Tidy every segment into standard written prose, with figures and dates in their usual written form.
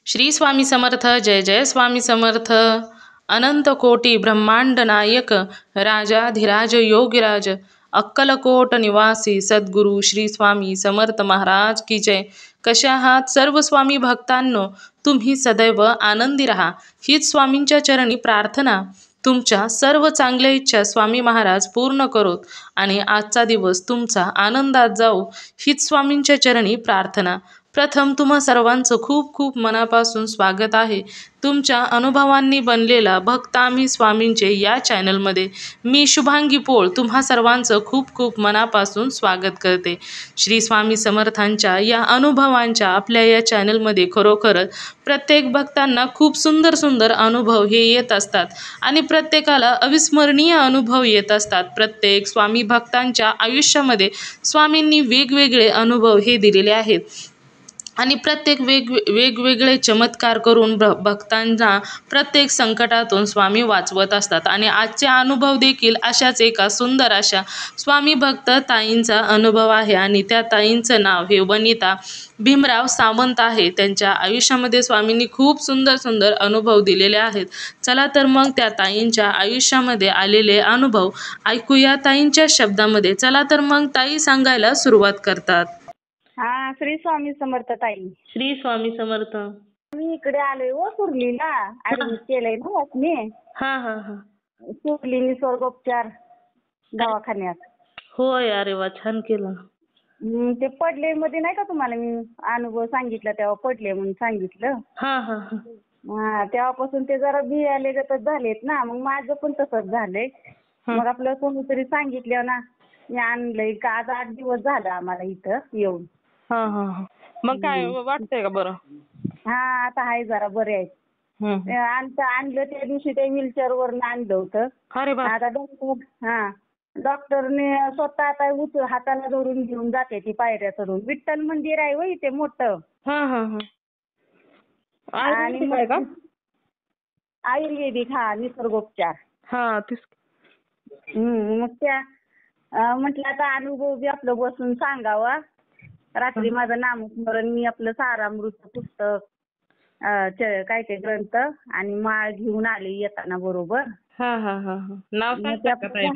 श्री स्वामी समर्थ. जय जय स्वामी समर्थ. अनंत कोटी ब्रह्मांड नायक राजाधिराज योगीराज अक्कलकोट निवासी सद्गुरू श्री स्वामी समर्थ महाराज की जय. कशा आहात सर्व स्वामी भक्तांनो? तुम्ही सदैव आनंदी राहा हीच स्वामींच्या चरणी प्रार्थना. तुमच्या सर्व चांगल्या इच्छा स्वामी महाराज पूर्ण करोत आणि आजचा दिवस तुमचा आनंदात जाऊ हीच स्वामींच्या चरणी प्रार्थना. प्रथम तुम्हा सर्वांचं खूप खूप मनापासून स्वागत आहे. तुमच्या अनुभवांनी बनलेला भक्त आम्ही स्वामींचे या चॅनलमध्ये मी शुभांगी पोळ तुम्हा सर्वांचं खूप खूप मनापासून स्वागत करते. श्री स्वामी समर्थांच्या या अनुभवांच्या आपल्या या चॅनलमध्ये खरोखरच प्रत्येक भक्तांना खूप सुंदर सुंदर अनुभव हे येत असतात आणि प्रत्येकाला अविस्मरणीय अनुभव येत असतात. प्रत्येक स्वामी भक्तांच्या आयुष्यामध्ये स्वामींनी वेगवेगळे अनुभव हे दिलेले आहेत आणि प्रत्येक वेगवेगळे चमत्कार करून भक्तांना प्रत्येक संकटातून स्वामी वाचवत असतात. आणि आजचे अनुभव देखील अशाच एका सुंदर अशा स्वामी भक्त ताईंचा अनुभव आहे आणि त्या ताईंचं नाव हे वनिता भीमराव सावंत आहे. त्यांच्या आयुष्यामध्ये स्वामींनी खूप सुंदर सुंदर अनुभव दिलेले आहेत. चला तर मग त्या ताईंच्या आयुष्यामध्ये आलेले अनुभव ऐकूया ताईंच्या शब्दामध्ये. चला तर मग ताई सांगायला सुरुवात करतात. हा, श्री स्वामी समर्थ ताई. श्री स्वामी समर्थ. मी इकडे आलोय सुरलीला ऍडमिट केलंय ना मी. हा हा हा. सुरली निसर्गोपचार दवाखान्यात. होय. अरे वा, छान केलं. ते पडले मध्ये नाही का तुम्हाला मी अनुभव सांगितला तेव्हा पडले म्हणून सांगितलं. हा हा हा. हा, तेव्हापासून ते जरा भियाले गतच झालेत ना. मग माझं पण तसंच झालंय. मग आपलं कोणीतरी सांगितलं ना, मी आणलंय का. आज 8 दिवस झालं आम्हाला इथं येऊन. हा हा हा. मग काय वाटतंय का बरं? हा, आता आहे जरा बरे आहेत. आणलं त्या दिवशी ते व्हीलचेअर वरून आणलं होतं. अरे बाप. आता डॉक्टरने स्वतः आता हाताला धरून घेऊन जाते ती पायऱ्या चढून. विठ्ठल मंदिर आहे होय ते मोठं. हा हा हा. आणि आयुर्वेदिक आहे का? आयुर्वेदिक. हा, निसर्गोपचार. हा तेच. मग त्या म्हटलं आता अनुभव बी आपलं बसून सांगावा. रात्री माझं नामस्मरण मी आपलं सारामृत पुस्तक काय ते ग्रंथ आणि माळ घेऊन आले येताना बरोबर. हा हा हा हा. नाव सांगता का ताई?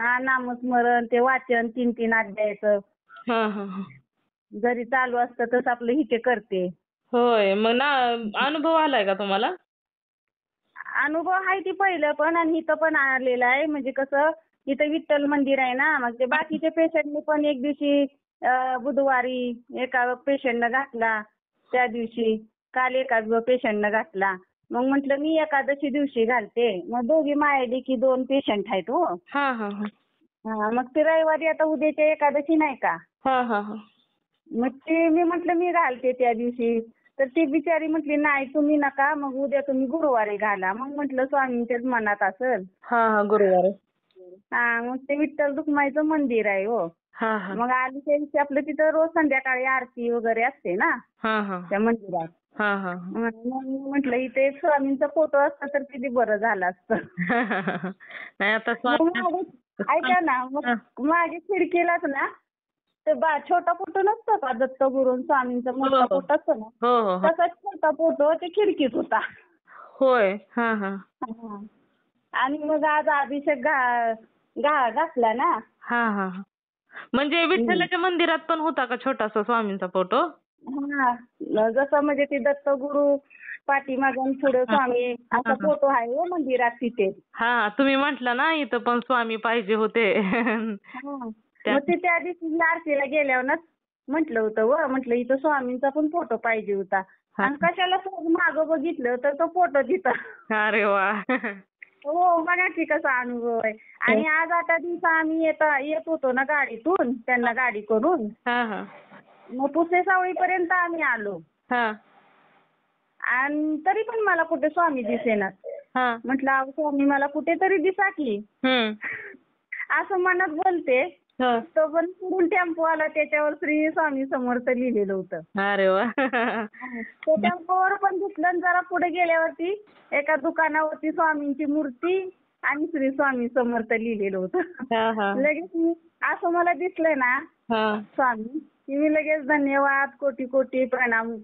हा, नामस्मरण ते वाचन 3-3 अध्यायाचं हा हा हा. जरी चालू असतं तसं आपलं हिते करते. होय. मग अनुभव आलाय का तुम्हाला? अनुभव आहे ती पहिलं पण आणि इथं पण आलेला आहे. म्हणजे कसं इथं विठ्ठल मंदिर आहे ना. मग ते बाकीचे पेशंटने पण एक दिवशी बुधवारी एका पेशंटनं घातला. त्या दिवशी काल एका पेशंटनं घातला. मग म्हटलं मी एकादशी दिवशी घालते. मग दोघी मायली की 2 पेशंट आहेत हो. हा हा हा. हा, मग ते रविवारी आता उद्याच्या एकादशी नाही का. हा हा हा. मग ते मी म्हटलं मी घालते त्या दिवशी. तर ती बिचारी म्हटली नाही तुम्ही नका, मग उद्या तुम्ही गुरुवारी घाला. मग म्हटलं स्वामींच्याच मनात असेल. हा हा. गुरुवारी. हा, मग ते विठ्ठल रुक्माईचं मंदिर आहे हो. हा हा. मग आली त्या दिवशी आपलं तिथं रोज संध्याकाळी आरती वगैरे असते ना हा हा. त्या मंदिरात. हा हा. मग म्हटलं इथे एक स्वामींचा फोटो असता तर किती बरं झालं असतं. नाही आता ऐका ना, मग माझ्या खिडकीलाच ना ते छोटा फोटो नसतो का दत्तगुरू स्वामींचा मोठा फोटो असतो ना, हो हो. तसाच छोटा फोटो ते खिडकीत होता. होय. हा हा. आणि मग आज अभिषेक घातला ना. हा हा. म्हणजे विठ्ठलाच्या मंदिरात पण होता का छोटासा स्वामींचा फोटो? हा, जसं म्हणजे ते दत्तगुरू पाठीमागून पुढे स्वामी असा फोटो आहे हो मंदिरात तिथे. हा, तुम्ही म्हटलं ना इथं पण स्वामी पाहिजे होते. मग ते त्या दिवशी आरतीला गेल्यावर म्हटलं होतं व म्हटलं इथं स्वामींचा पण फोटो पाहिजे होता. आणि कशाला मागं बघितलं तर तो फोटो तिथं. अरे वा. हो, बघा की कसा अनुभव आहे. आणि आज 8 दिवस आम्ही येत होतो ना गाडीतून, त्यांना गाडी करून. मग पुसे सावळीपर्यंत आम्ही आलो. आणि तरी पण मला कुठे स्वामी दिसेनात. म्हटलं स्वामी मला कुठेतरी दिसा की. असं मनात बोलते. तो पण पुढून टेम्पो आला त्याच्यावर श्री स्वामी समर्थ लिहिलेलं होतं. अरे वा. त्या टेम्पोवर पण दिसलं. जरा पुढे गेल्यावरती एका दुकानावरती स्वामींची मूर्ती आणि श्री स्वामी समर्थ लिहिलेलं होतं. लगेच असं मला दिसलंय ना स्वामी की मी लगेच धन्यवाद कोटी कोटी प्रणाम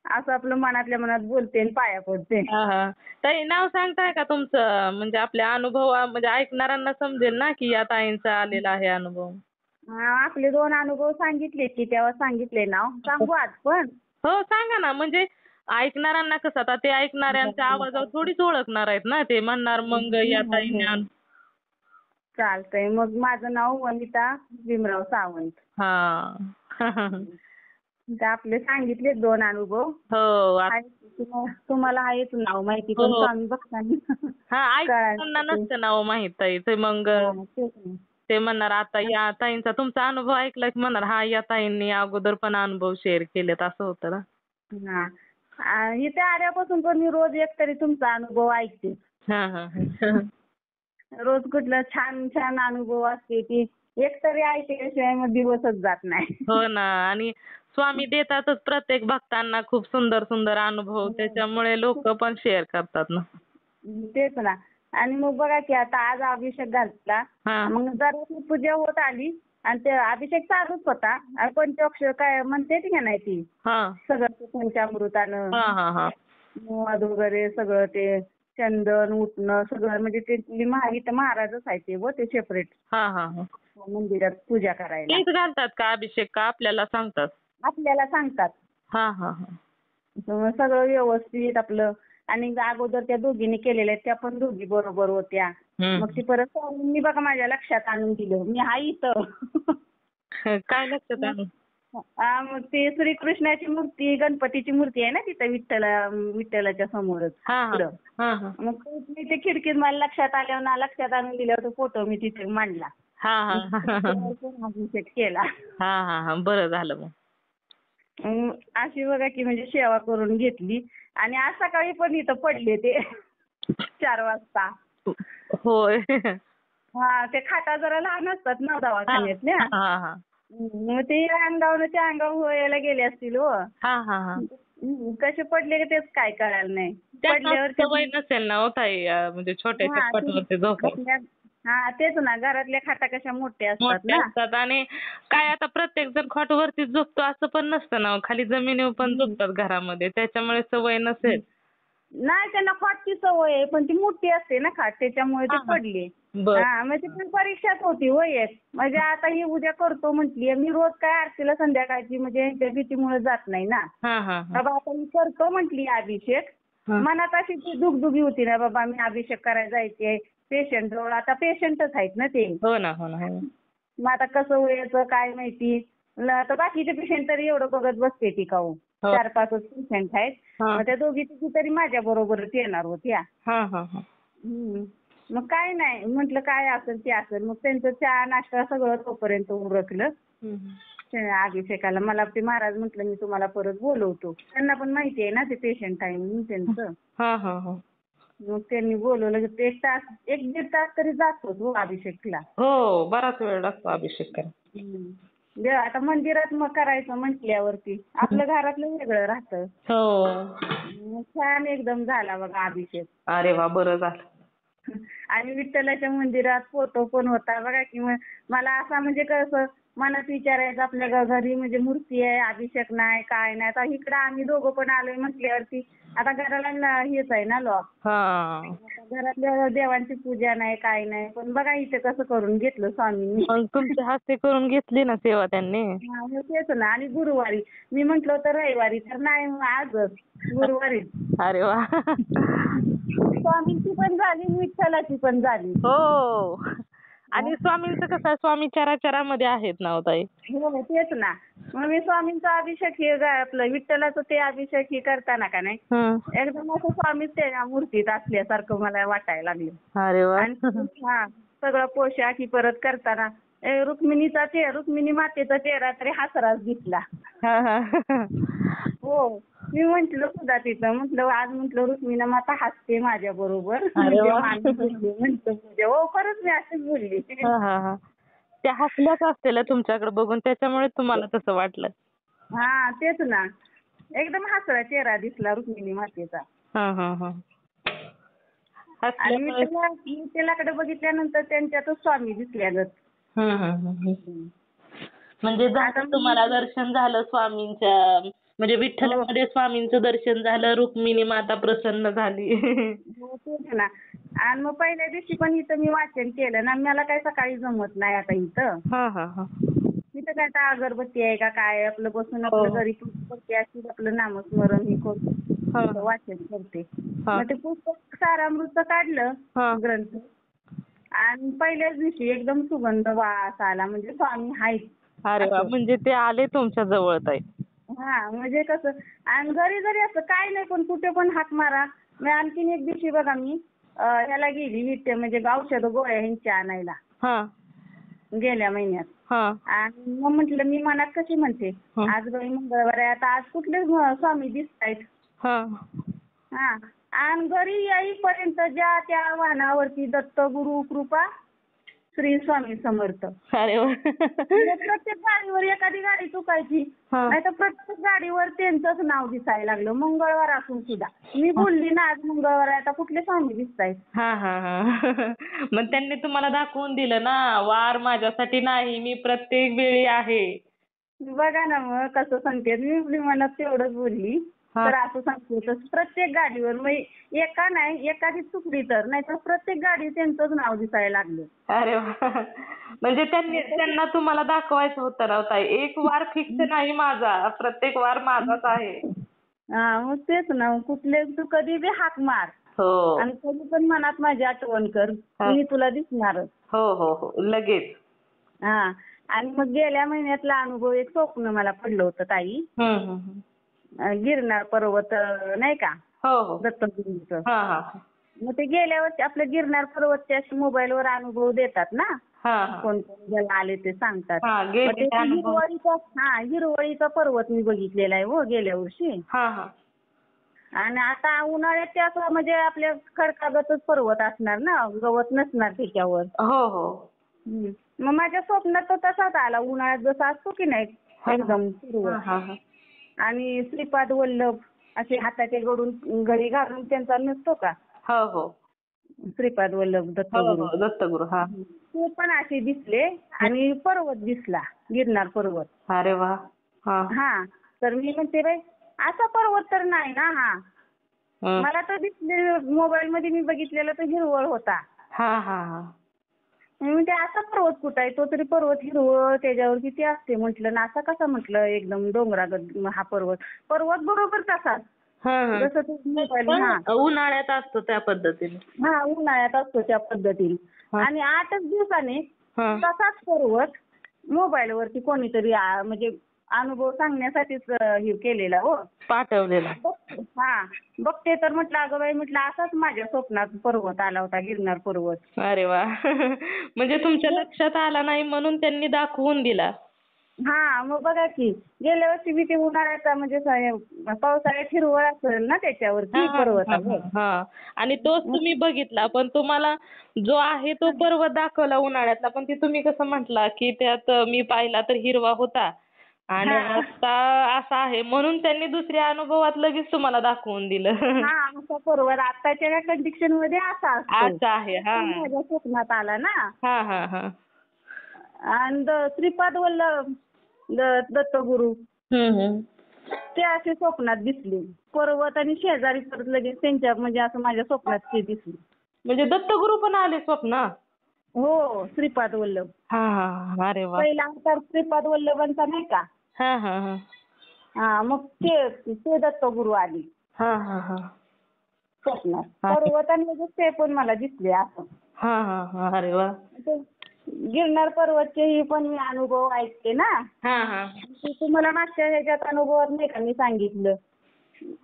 असं आपलं मनातल्या मनात बोलते आणि पाया पडते. हा हा. ताई नाव सांगताय का तुमचं? म्हणजे आपल्या अनुभव म्हणजे ऐकणाऱ्यांना समजेल ना की या ताईंचा आलेला आहे अनुभव. आपले 2 अनुभव सांगितले की तेव्हा सांगितले नाव. सांगू आज पण? हो सांगा ना. म्हणजे ऐकणाऱ्यांना कसं आता ते ऐकणाऱ्यांच्या आवाजावर थोडीच ओळखणार आहेत ना. ते म्हणणार मग या ताईने चालतंय. मग माझं नाव वनिता भीमराव सावंत. हा. तर आपले सांगितले 2 अनुभव. हो. तुम्हाला आहेच नाव माहिती पण हो. स्वामी भक्तांनी हा ऐकणाऱ्यांना नसतं नाव माहित ताई. ते मग तेच ना. ते म्हणणार आता या ताईंचा तुमचा अनुभव ऐकला की म्हणणार हा या ताईंनी अगोदर पण अनुभव शेअर केलेत असं होतं ना. हा. इथे आल्यापासून पण मी रोज एक तरी तुमचा अनुभव ऐकते. हा हा. रोज कुठला छान छान अनुभव असते ती एक तरी ऐकल्याशिवाय मग दिवसच जात नाही. हो ना. आणि स्वामी देतातच प्रत्येक भक्तांना खूप सुंदर सुंदर अनुभव. त्याच्यामुळे लोक पण शेअर करतात ना. तेच ना. आणि मग बघा की आता आज अभिषेक घातला. हा. मग जरा पूजा होत आली आणि ते अभिषेक चालूच होता. आणि पंचाक्षर काय म्हणते ती का नाही ती हा. सगळं ते पंचामृतानं हा हा हा. मध वगैरे सगळं ते चंदन उठणं सगळं म्हणजे ते इथं महाराजच आहे ते ते सेपरेट हा हा हा. मंदिरात पूजा करायला. तेच घालतात का अभिषेक का आपल्याला सांगतात? आपल्याला सांगतात. हा हा हा. मग सगळं व्यवस्थित आपलं आणि अगोदर त्या दोघींनी केलेल्या त्या पण दोघी बरोबर होत्या. मग ती परत मी बघा माझ्या लक्षात आणून दिलं. मी हाय इथं. काय लक्षात आणून? मग ते श्रीकृष्णाची मूर्ती गणपतीची मूर्ती आहे ना तिथं विठ्ठलाच्या समोरच पुढं. मग मी ते खिडकीत मला लक्षात आल्यावर ना लक्षात आणून दिल्यावर तो फोटो मी तिथे मांडला. हा हा. अभिषेक केला. हा हा हा. बरं झालं मग. अशी बघा की म्हणजे सेवा करून घेतली आणि आज सकाळी पण इथं पडले ते 4 वाजता. होय. हा ते खाटा जरा लहान असतात ना दवाखान्यातल्या. हा हा. मग ते अंगावर त्या अंगावर व्हायला गेले असतील हो. हा हा हा. कसे पडले का तेच काय कळालं नाही. पडल्यावर सवय नसेल ना हो ताई म्हणजे छोट्याशा खाटावरती झोपायला. हा तेच ना घरातल्या खाटा कशा मोठ्या असतात मोठे ना. असतात आणि काय आता प्रत्येक जण खाटावरतीच झोपतो असं पण नसतं ना. खाली जमिनीवर पण झोपतात घरामध्ये. त्याच्यामुळे सवय नसेल. नाही त्यांना खाटची सवय आहे पण ती मोठी असते ना खाट त्याच्यामुळे ते पडले. हा म्हणजे पण परीक्षाच होती होय एक. म्हणजे आता ही उद्या करतो म्हटली. मी रोज काय आरतीला संध्याकाळची म्हणजे त्या भीतीमुळे जात नाही ना. बाबा आता मी करतो म्हटली अभिषेक. मनात अशी ती दुगदुगी होती ना बाबा मी अभिषेक करायला जायचे. पेशंट जवळ आता पेशंटच आहेत ना ते. हो ना हो ना. मग आता कसं व्हायचं काय माहिती. तर बाकीचे पेशंट तरी एवढं बघत बसते ती का हो. 4-5 पेशंट आहेत. मग त्या दोघी तरी माझ्या बरोबरच येणार होत्या. मग काय नाही म्हटलं काय असेल ते असेल. मग त्यांचं चहा नाश्ता सगळं तोपर्यंत उरकलं. अभिषेकाला मला ते महाराज म्हटलं मी तुम्हाला परत बोलवतो. त्यांना पण माहिती आहे ना ते पेशंट आहे म्हणून त्यांचं. मग त्यांनी बोलवलं 1-1.5 तास तरी जातो अभिषेकला. हो बराच वेळ लागतो अभिषेक करायला. आता मंदिरात मग करायचं म्हटल्यावरती आपलं घरातलं वेगळं राहतं. हो. छान एकदम झाला बघा अभिषेक. अरे वा बरं झालं. आणि विठ्ठलाच्या मंदिरात फोटो पण होता बघा की मला असा म्हणजे कसं मनात विचारायचं आपल्या घरी म्हणजे मूर्ती आहे अभिषेक नाही काय नाही. आता इकडं आम्ही दोघं पण आलोय म्हटल्यावरती आता घराला हेच आहे ना लॉक. घरातल्या देवांची पूजा नाही काय नाही पण बघा इथे कसं करून घेतलं स्वामींनी. तुमच्या हस्ते करून घेतली ना सेवा त्यांनी. तेच ना. आणि गुरुवारी मी म्हंटल होतं रविवारी तर नाही आजच गुरुवारी. अरे वा. स्वामींची पण झाली विठ्ठलाची पण झाली. हो. आणि स्वामींचं कसं आहे स्वामी चराचरामध्ये आहेत ना हो ताई. हो तेच ना. मग मी स्वामींचा अभिषेक हे आपलं विठ्ठलाचं ते अभिषेक हे करताना का नाही एकदम असं स्वामीच त्या मूर्तीत असल्यासारखं मला वाटायला लागलं. अरे वा. आणि सगळं पोशाख ही परत करताना रुक्मिणी मातेचा चेहरा तरी हसराच दिसला. हो. मी म्हंटल सुद्धा तिथं म्हटलं आज म्हटलं रुक्मिणी माता हसते माझ्या बरोबर. हो खरंच मी अशीच बोलली. त्या हसल्याच असतील तुमच्याकडे बघून त्याच्यामुळे तुम्हाला तसं वाटलं. हा तेच ना. एकदम हसरा चेहरा दिसला रुक्मिणी मातेचा. आणि विठ्ठलाकडे बघितल्यानंतर त्यांच्यातच स्वामी दिसल्यागत. म्हणजे तुम्हाला दर्शन झालं स्वामींच्या म्हणजे विठ्ठलामध्ये स्वामींचं दर्शन झालं, रुक्मिणी माता प्रसन्न झाली. हो, तेच ना. आणि मग पहिल्या दिवशी पण इथं मी वाचन केलं ना. मला काय सकाळी जमत नाही आता इथं. हा हा हा. इथं काय आता अगरबत्ती आहे का काय, आपलं बसून हो. आपलं घरी करते अशी आपलं नामस्मरण हे करतो. हा इथं वाचन करते. हा मग ते पुस्तक सारामृतचं काढलं हा. ग्रंथ. आणि पहिल्याच दिवशी एकदम सुगंध वास आला, म्हणजे स्वामी आहेत अरे वा, असं. म्हणजे ते आले तुमच्या जवळ ताई. हा, म्हणजे कसं. आणि घरी जरी असं काय नाही पण कुठे पण हाक मारा. मी आणखीन एक दिवशी बघा मी ह्याला गेली म्हणजे औषध गोळ्या ह्यांच्या आणायला हा गेल्या महिन्यात. हा आणि मग म्हटलं मी मनात कशी म्हणते, हं. आज बाई मंगळवार आहे, आता आज कुठले स्वामी दिसतायत. हा. हा. आणि घरी येईपर्यंत ज्या त्या वाहनावरती दत्त गुरु कृपा श्री स्वामी समर्थ. अरे वा. म्हणजे प्रत्येक गाडीवर एखादी गाडी चुकायची, हा. नाही तर प्रत्येक गाडीवर त्यांचंच नाव दिसायला लागलं, मंगळवार असून सुद्धा. मी बोलली ना आज मंगळवार आहे, आता कुठले स्वामी दिसतायत. हा हा हा. मग त्यांनी तुम्हाला दाखवून दिलं ना, वार माझ्यासाठी नाही, मी प्रत्येक वेळी आहे. बघा ना मग कसं सांगते मी मनात तेवढंच बोलली. हा. तर असं सांगते तसं प्रत्येक गाडीवर मग एका नाही एखादी चुकली तर, नाही तर प्रत्येक गाडी त्यांचंच नाव दिसायला लागलं. अरे वा. म्हणजे त्यांना तुम्हाला दाखवायचं होतं ना ताई, एक वार फिक्स नाही माझा, प्रत्येक वार माझाच आहे. हा, मग तेच ना. कुठले तू कधी बी हाक मार हो आणि कधी पण मनात माझी आठवण कर, हा. मी तुला दिसणारच. हो हो हो, लगेच. हा. आणि मग गेल्या महिन्यातला अनुभव एक स्वप्न मला पडलं होतं ताई. हम्म. गिरनार पर्वत नाही का, हो हो. दत्तगुरूंचं. हा हा मग ते गेल्या वर्षी आपलं गिरनार पर्वतचे असे मोबाईलवर अनुभव देतात ना, हा हा कोण कोण ज्याला आले ते सांगतात. हा. मग गेले ते ते अनुभव. हिरवळीचा पर्वत मी बघितलेला आहे हो गेल्या वर्षी. हा हा आणि आता उन्हाळ्यात ते असं म्हणजे आपल्या खडकागतच पर्वत असणार ना, गवत नसणार त्याच्यावर. हो हो. मग माझ्या स्वप्नात तो तसाच आला, उन्हाळ्यात जसा असतो की नाही हा एकदम हा पर्वत. हा हा. आणि श्रीपाद वल्लभ असे हाताचे गडून घडी घालून त्यांचा नसतो का, हो हो श्रीपाद वल्लभ हो दत्तगुरू, हो. दत्तगुरु. हा. ते पण असे दिसले. आणि पर्वत दिसला, गिरनार पर्वत. अरे वा. हा. हा. तर मी म्हणते बाई असा पर्वत तर नाही ना हा. हं. मला तर दिसले मोबाईल मध्ये मी बघितलेला तो हिरवळ होता. हा हा हा. मी म्हणते असा पर्वत कुठं आहे, तो तरी पर्वत हिरवळ त्याच्यावर किती असते म्हटलं ना, असा कसा म्हटलं एकदम डोंगरागत हा पर्वत बरोबर तसाच हा हा. जसं ते मोबाईल. पण हा. उन्हाळ्यात असतो त्या पद्धतीने. हा, उन्हाळ्यात असतो त्या पद्धतीने. हा. आणि 8च दिवसाने हा. तसाच पर्वत मोबाईलवरती कोणीतरी म्हणजे अनुभव सांगण्यासाठीच हे केलेला हो, पाठवलेला. हा. बघते तर म्हटलं अगं बाई, म्हटलं असाच माझ्या स्वप्नात पर्वत आला होता, गिरनार पर्वत. अरे वा. म्हणजे तुमच्या लक्षात आला नाही म्हणून त्यांनी दाखवून दिला. हा, मग बघा की गेल्या वर्षी मी ते उन्हाळ्याचा म्हणजे पावसाळ्यात हिरवळ असेल ना त्याच्यावरती पर्वतावर. हा. आणि तोच तुम्ही बघितला, पण तुम्हाला जो आहे तो पर्वत दाखवला उन्हाळ्यातला, पण ते तुम्ही कसं म्हटला की त्यात मी पाहिला तर हिरवा होता आणि हा. आता असा आहे, म्हणून त्यांनी दुसऱ्या अनुभवात लगेच तुम्हाला दाखवून दिलं. हा, असा पर्वत आताच्या कंडिशन मध्ये असा असतो. असं आहे. हा तो माझ्या स्वप्नात आला ना. हा हा हा. आणि श्रीपाद वल्लभ दत्तगुरू हम्म. ते असे स्वप्नात दिसले पर्वत, आणि शेजारी परत लगेच त्यांच्या म्हणजे असं माझ्या स्वप्नात ते दिसले. म्हणजे दत्तगुरु पण आले स्वप्न. हो, श्रीपाद वल्लभ. हा हा. अरे वा. पहिला अवतार श्रीपाद वल्लभांचा नाही का. हा हा हा. हा, मग ते दत्तगुरू आले हा हा हा. स्वप्नात. पर्वत आणि लगेच ते पण मला दिसले असं. हा हा हा. अरे वा. ते गिरनार पर्वतचे पण मी अनुभव ऐकते ना. हा हा. ते तुम्हाला मागच्या ह्याच्यात अनुभवात नाही का मी सांगितलं,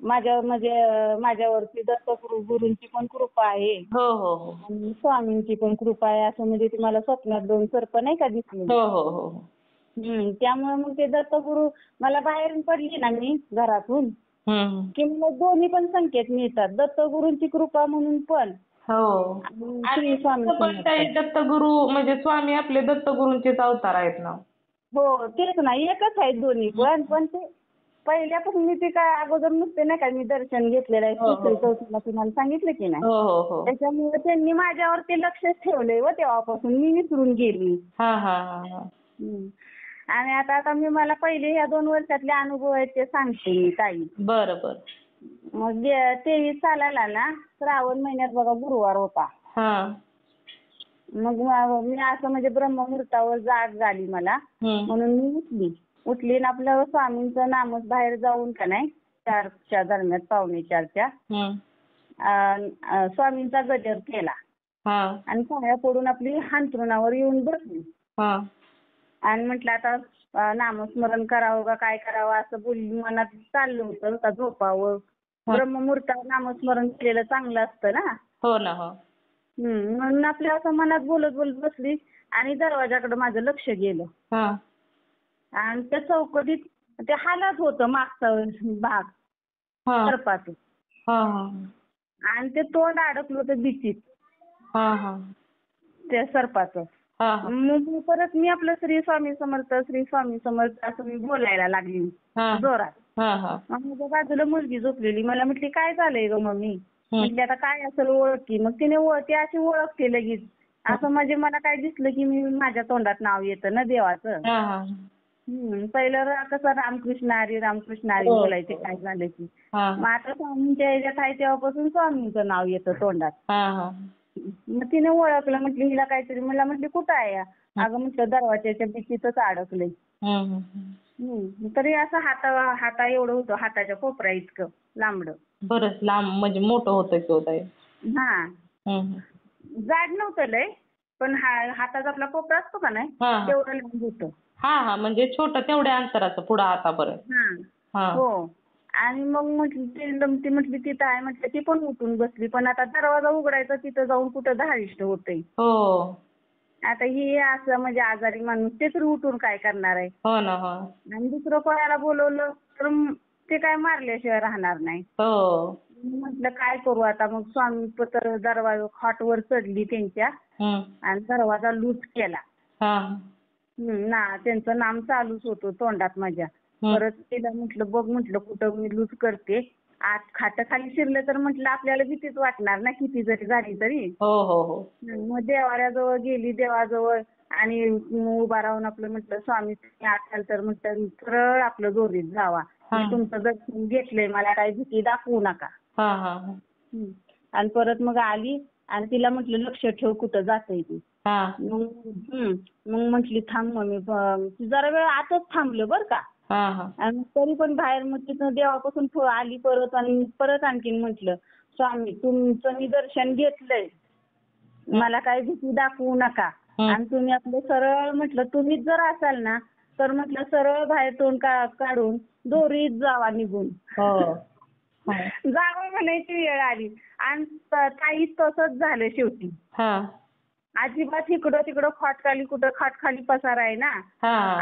माझ्यावरती गुरूंची पण कृपा आहे हो हो हो आणि स्वामींची पण कृपा आहे, असं म्हणजे तुम्हाला स्वप्नात 2 सर्प नाही का दिसले. हो हो हो. त्यामुळे मग ते दत्तगुरू मला बाहेरून पडली ना मी घरातून, की मला दोन्ही पण संकेत मिळतात, दत्तगुरूंची कृपा म्हणून पण हो. आणि आणि श्री स्वामी पण समर्थ. काही दत्तगुरु म्हणजे स्वामी आपले दत्तगुरूंचेच अवतार आहेत ना. हो, तेच ना, एकच आहेत दोन्ही पण ते पहिल्यापासून मी ते काय अगोदर नुसते नाही का मी दर्शन घेतलेलं आहे, हो, हो. दुसरी चौथीला तुम्हाला सांगितलं की नाही. हो हो हो. त्याच्यामुळे त्यांनी माझ्यावर ते लक्षच ठेवलंय व तेव्हापासून मी विसरून गेली. हा हा हा. आणि आता आता मला पहिले ह्या 2 वर्षातले अनुभव आहेत ते सांगते मी ताई. बरं बरं. मग 23 सालाला ना श्रावण महिन्यात बघा गुरुवार होता. हा. मग मी असं म्हणजे ब्रह्ममुहूर्तावर जाग झाली मला. म्हणून मी उठली आणि आपलं स्वामींचं नामच बाहेर जाऊन का नाही 4च्या दरम्यान, पावणे 4च्या स्वामींचा गजर केला आणि पाया पडून आपली अंथरुणावर येऊन बसली. आणि म्हटलं आता नामस्मरण करावं का काय करावं असं बोलली, मनात चाललं होतं का झोपावं. ब्रह्ममुहूर्तावर नामस्मरण केलेलं चांगलं असतं ना. हो ना. हो. म्हणून आपल्या असं मनात बोलत बोलत बसली आणि दरवाजाकडे माझं लक्ष गेलं. आणि त्या चौकटीत ते हालत होतं मागचा भाग सर्पाचं. आणि ते तोंड अडकलं होतं बिचीत त्या सर्पाचं. मग परत मी आपलं श्री स्वामी समर्थ, श्री स्वामी समर्थ असं मी बोलायला लागली जोरात. माझ्या बाजूला मुलगी झोपलेली, मला म्हटली काय झालंय ग मम्मी. म्हटली आता काय असेल ओळखी. मग तिने ती अशी ओळखते लगेच. असं म्हणजे मला काय दिसलं की मी माझ्या तोंडात नाव येतं ना देवाचं. पहिलं कसं रामकृष्ण हरी रामकृष्ण हरी बोलायचे काय झालं की. मग आता स्वामींच्या ह्याच्यात आहे तेव्हापासून स्वामींचं नाव येतं तोंडात. मग तिने ओळखलं, म्हटली हिला काहीतरी. मला म्हटली कुठं आहे या. अगं म्हटलं दरवाजाच्या बिचीतच अडकलंय. तरी असं हाता एवढं होतं, हाताच्या कोपऱ्या इतकं लांबड. बरंच लांब म्हणजे मोठं होतं की होत आहे. जाड नव्हतं लय, पण हाताचा आपला कोपरा असतो का नाही तेवढं लांब होतं. म्हणजे छोटं तेवढ्या अंतराचं पुढं हातापर्यंत. हो. आणि मग ती म्हटली तिथं आहे. म्हटलं ती पण उठून बसली, पण आता दरवाजा उघडायचा तिथं जाऊन कुठं धारिष्ट होतंय. आता ही असं म्हणजे आजारी माणूस ते तर उठून काय करणार आहे. आणि दुसरं कोणाला बोलवलं तर ते काय मारल्याशिवाय राहणार नाही. म्हटलं काय करू आता. मग स्वामी तर दरवाजा खाटवर चढली त्यांच्या आणि दरवाजा लूट केला. त्यांचं नाम चालूच होतं तोंडात माझ्या. परत तिला म्हटलं बघ म्हटलं कुठं मी लूट करते. आत खाट खाली शिरलं तर म्हटलं आपल्याला भीतीच वाटणार ना किती जरी झाली तरी. मग देवाऱ्याजवळ गेली, देवाजवळ आणि उभा राहून आपलं म्हटलं स्वामी असाल तर म्हटलं सरळ आपलं जोरीत जावा. मी तुमचं दर्शन घेतलंय, मला काही भीती दाखवू नका. आणि परत मग आली आणि तिला म्हटलं लक्ष ठेव कुठं जातंय ती. मग म्हटली थांब मम्मी. जरा वेळ आतच थांबलं बरं का. आणि तरी पण बाहेर मग तिथं देवापासून आली परत आणि परत आणखीन म्हटलं स्वामी तुमचं मी दर्शन घेतलंय, मला काही भीती दाखवू नका. आणि तुम्ही आपलं सरळ म्हटलं तुम्हीच जर असाल ना तर म्हटलं सरळ बाहेर तोंड काढून दोरीत जावा निघून. जावं म्हणायची वेळ आली आणि काही तसंच झालं शेवटी. अजिबात इकडं तिकडं खाटखाली कुठं खाटखाली पसार आहे ना,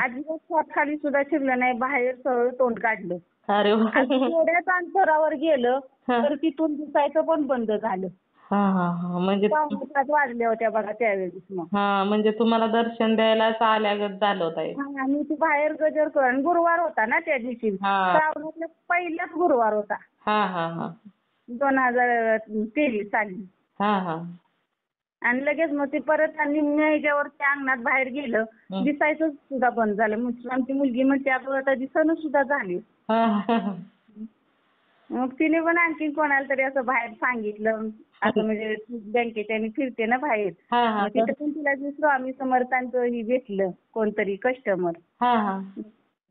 अजिबात खाटखाली सुद्धा शिरलं नाही. बाहेर सरळ तोंड काढलं. थोड्याच अंतरावर गेलं तर तिथून दिसायचं पण बंद झालं. म्हणजे 5 वाजल्या होत्या बघा त्यावेळेस. मग म्हणजे तुम्हाला दर्शन द्यायला आल्यागत झालं होतं. आणि ती बाहेर गजर करून गुरुवार होता ना त्या दिवशी. श्रावणातला पहिलाच गुरुवार होता 2023 साली. आणि लगेच मग ते परत ह्याच्यावर त्या अंगणात बाहेर गेलं, दिसायचं सुद्धा बंद झालं. आमची मुलगी म्हणते अगं आता दिसणं सुद्धा झाली. मग तिने पण आणखी कोणाला तरी असं बाहेर सांगितलं. असं म्हणजे बँकेच्या फिरते ना बाहेर, मग तिथे पण तिला स्वामी समर्थांचं ही भेटलं कोणतरी कस्टमर.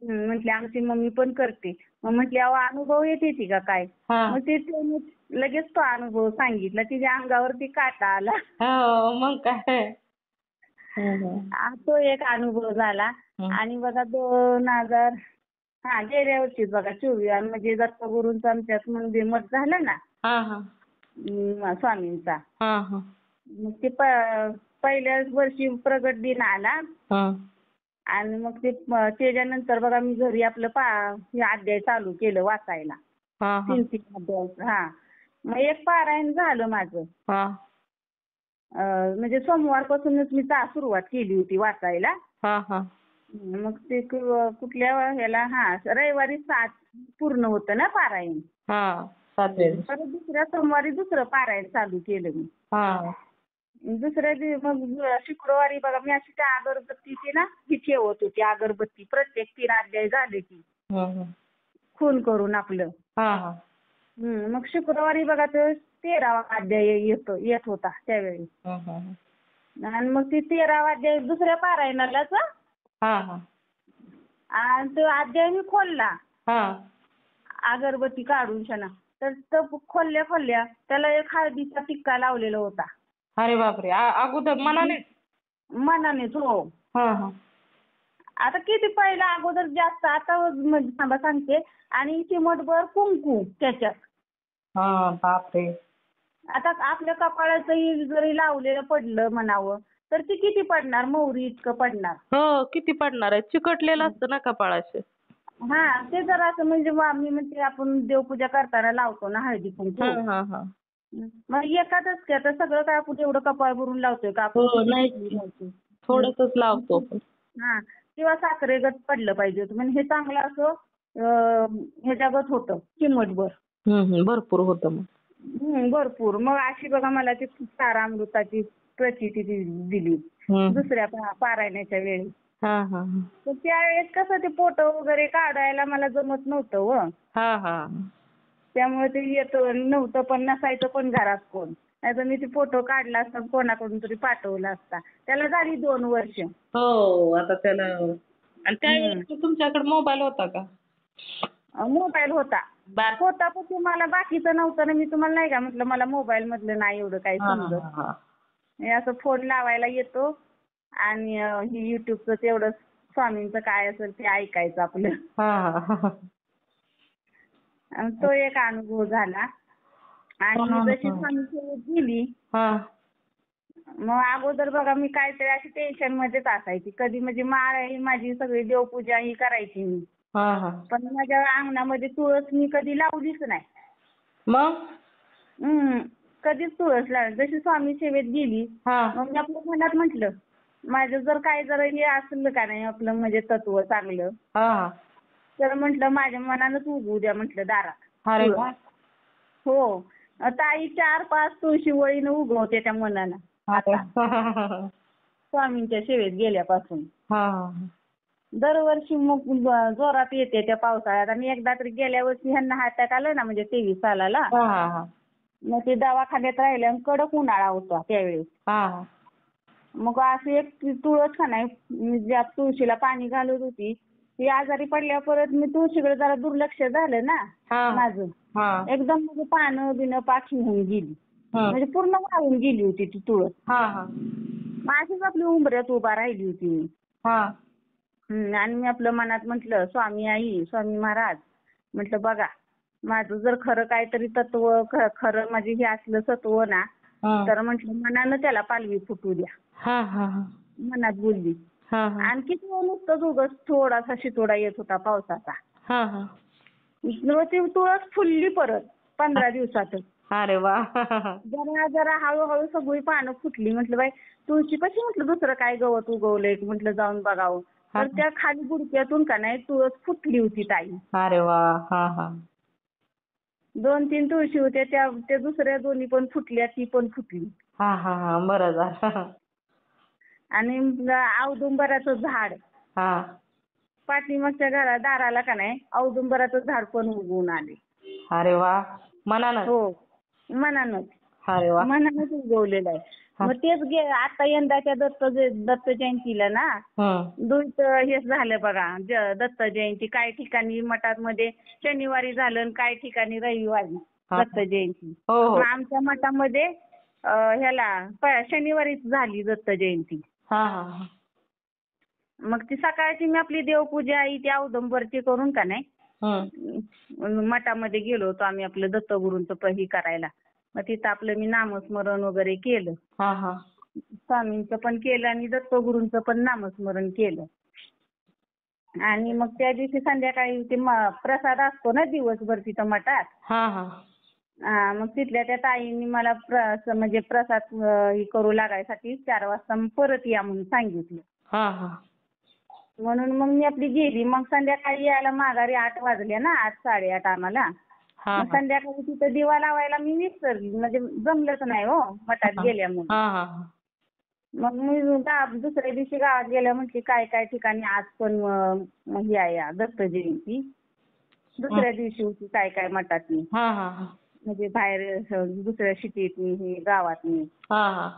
म्हटले आमची मम्मी पण करते. मग म्हटले अहो अनुभव येते ती का काय. मग ते लगेच तो अनुभव सांगितला. तिच्या अंगावरती काटा आला. मग काय तो एक अनुभव झाला. आणि बघा 2000 गेल्या वर्षी बघा 24 म्हणजे दत्तगुरूंचं आमच्यात मंदिर मठ झालं ना स्वामींचा. मग ते पहिल्याच वर्षी प्रगट दिन आला. आणि मग ते त्याच्यानंतर बघा मी घरी आपलं अध्याय चालू केलं वाचायला. 3 अध्याय. मग एक पारायण झालं माझं. म्हणजे सोमवारपासूनच मी सुरुवात केली होती वाचायला. मग ते कुठल्या ह्याला रविवारी 7 पूर्ण होतं ना पारायण. परत दुसऱ्या सोमवारी दुसरं पारायण चालू केलं मी. दुसऱ्या दिवशी मग शुक्रवारी बघा मी अशी त्या अगरबत्तीची ना ही ठेवत होती अगरबत्ती प्रत्येक 3 अध्याय झाले की हं. खून करून आपलं. हां, हां. मग शुक्रवारी बघा तो 13वा अध्याय येत होता त्यावेळी. हं, हं. आणि मग ती 13वा अध्याय दुसऱ्या पारायणालाच हां, हां. आणि तो अध्याय मी खोलला हां. अगरबत्ती काढून शना. तर तो खोलल्या त्याला एक हळदीचा टिक्का लावलेला होता. अरे बापरे! अगोदर मनाने? मनानेच हो. हां, हां. आता किती पहिला अगोदर जास्त आता म्हणजे थांबा सांगते आणि चिमटभर कुंकू त्याच्यात. हां, बापरे! आता आपल्या कपाळाचंही जरी लावलेलं पडलं म्हणावं तर ते किती पडणार मोहरी इतकं पडणार. हो, किती पडणार आहे? चिकटलेलं असतं ना कपाळाशी. हा ते जरा असं म्हणजे मी म्हणते आपण देवपूजा करताना लावतो ना हळदी कुंकू. हां, हां, हां. मग एखादंच की आता सगळं काय आपण एवढं कपाळ भरून लावतोय का आपण हो, किती नाहीच किती की. लावतो. थोडंसंच लावतो आपण. हा किंवा साखरेगत पडलं पाहिजे होतं म्हणजे हे चांगलं असं ह्याच्यागत होतं चिमटभर. हं, हं. भरपूर होतं मग. भरपूर. मग अशी बघा मला ती सारामृताची प्रचिती दिली हं. दुसऱ्या पारायणाच्या वेळी. हां, हां, हां. तर त्यावेळेस कसं ते फोटो वगैरे काढायला मला जमत नव्हतं व. हां, हां. त्यामुळे ते येत नव्हतं पण नसायचं पण घरात कोण. नाहीतर मी ते फोटो काढला असता कोणाकडून तरी पाठवला असता. त्याला झाली 2 वर्ष. हो, आता त्याला आणि त्यावेळेस तुमच्याकडे मोबाईल होता का? मोबाईल होता. होता पण तुम्हाला बाकीचं नव्हतं ना मी तुम्हाला नाही का म्हटलं मला मोबाईल मधलं नाही एवढं काही हां, समजत. हां, हां. हे असं फोन लावायला येतो आणि ही युट्यूबचं तेवढं स्वामींचं काय असेल ते ऐकायचं आपलं. हां, हां. आणि तो एक अनुभव झाला. आणि मी जशी स्वामी सेवेत गेली हां. मग अगोदर बघा मी काहीतरी अशी टेन्शन मध्येच असायची. कधी म्हणजे माळ ही माझी सगळी देवपूजा ही करायची मी. हां, हां. पण माझ्या अंगणामध्ये तुळस मी कधी लावलीच नाही. मग? कधीच तुळस लावली. जशी स्वामी सेवेत गेली हां. मग मी आपल्या मनात म्हटलं माझं जर काय जर हे असलं का नाही आपलं म्हणजे तत्व चांगलं हां, हां. तर म्हटलं माझ्या मनानच उगवू द्या म्हटलं दारात. अरे तुळस. वाह! हो. ताई 4-5 तुळशी वळीनं उगवते त्या मनानं अरे आता स्वामींच्या सेवेत गेल्यापासून. हां. दरवर्षी मग जोरात येते त्या पावसाळ्यात आणि एकदा तरी गेल्या वर्षी ह्यांना अटॅक आलं ना म्हणजे 23 सालाला. हां, हां, हां. मग ते दवाखान्यात राहिले आणि कडक उन्हाळा होता त्यावेळेस. हां, हां. मग अशी एक तुळस का नाही मी ज्या तुळशीला पाणी घालत होती ती आजारी पडल्यावर परत मी तुळशीकडे जरा दुर्लक्ष झालं ना हां. माझं. हां. एकदम म्हणजे पानं बिनं पाखी होऊन गेली. हं. म्हणजे पूर्ण वाळून गेली होती ती तुळस. हां, हां. मग अशीच आपली उंबऱ्यात उभा राहिली होती मी. हां. आणि मी आपल्या मनात म्हटलं स्वामी आई स्वामी महाराज म्हटलं बघा माझं जर खरं काहीतरी तत्व खरं माझे हे असलं सत्व ना हं. तर म्हटलं मनानं त्याला पालवी फुटू द्या. हां, हां, हां. मनात बोलली. हां, हां. आणि किती नुसतंच उगाच थोडासा शितोडा येत होता पावसाचा. हां, हां. मग ती तुळस फुलली परत 15 दिवसातच. अरे वाह! जरा जरा हळूहळू सगळी पानं फुटली. म्हटलं बाई तुळशी कशी म्हटलं दुसरं काय गवत उगवलंय म्हटलं जाऊन बघावं. तर त्या खाली बुडक्यातून का नाही तुळस फुटली होती ताई. अरे वाह! हां, हां. 2-3 तुळशी होत्या त्या दुसऱ्या दोन्ही पण फुटल्या ती पण फुटली. हां, हां, हां. बरं झालं. आणि औदुंबराचं झाड हां. पाठीमागच्या दाराला का नाही औदुंबराचं झाड पण उगवून आले. अरे वाह! मनानच? हो मनानच. अरे वाह! मनानच उगवलेलं आहे. मग तेच आता यंदाच्या दत्त जयंतीला ना हं. दुईत हेच झालं बघा दत्त जयंती. काही ठिकाणी मठामध्ये शनिवारी झालं आणि काही ठिकाणी रविवारी दत्त जयंती. हो, हो. मग आमच्या मठामध्ये शनिवारीच झाली दत्त जयंती. हां, हां, हां. मग ती सकाळची मी आपली देवपूजा ही ती औदुंबरची करून का नाही मठामध्ये गेलो होतो आम्ही आपलं दत्तगुरूंचं ही करायला. मग तिथं आपलं मी नामस्मरण वगैरे केलं. हां, हां. स्वामींचं पण केलं आणि दत्तगुरूंचं पण नामस्मरण केलं. आणि मग त्या दिवशी संध्याकाळी ते प्रसाद असतो ना दिवसभर तिथं मठात. हां, हां. मग तिथल्या त्या ताईंनी मला म्हणजे प्रसाद हे करू लागायसाठी 4 वाजता परत या म्हणून सांगितलं. हां, हां. म्हणून मग मी आपली गेली. मग संध्याकाळी यायला माघारी 8 वाजले ना 8-8:30 आम्हाला. हा मग संध्याकाळी तिथं दिवा लावायला मी विसरली, म्हणजे जमलंच नाही हो मठात गेल्यामुळे. हा हा मग मी दुसऱ्या दिवशी गावात गेल्या म्हटली काय काय ठिकाणी आज पण हे आहे दत्त जयंती. दुसऱ्या दिवशी होती काय काय मठातनी, हा हा हा म्हणजे बाहेर दुसऱ्या सिटीतनी हे गावातनी. हा हा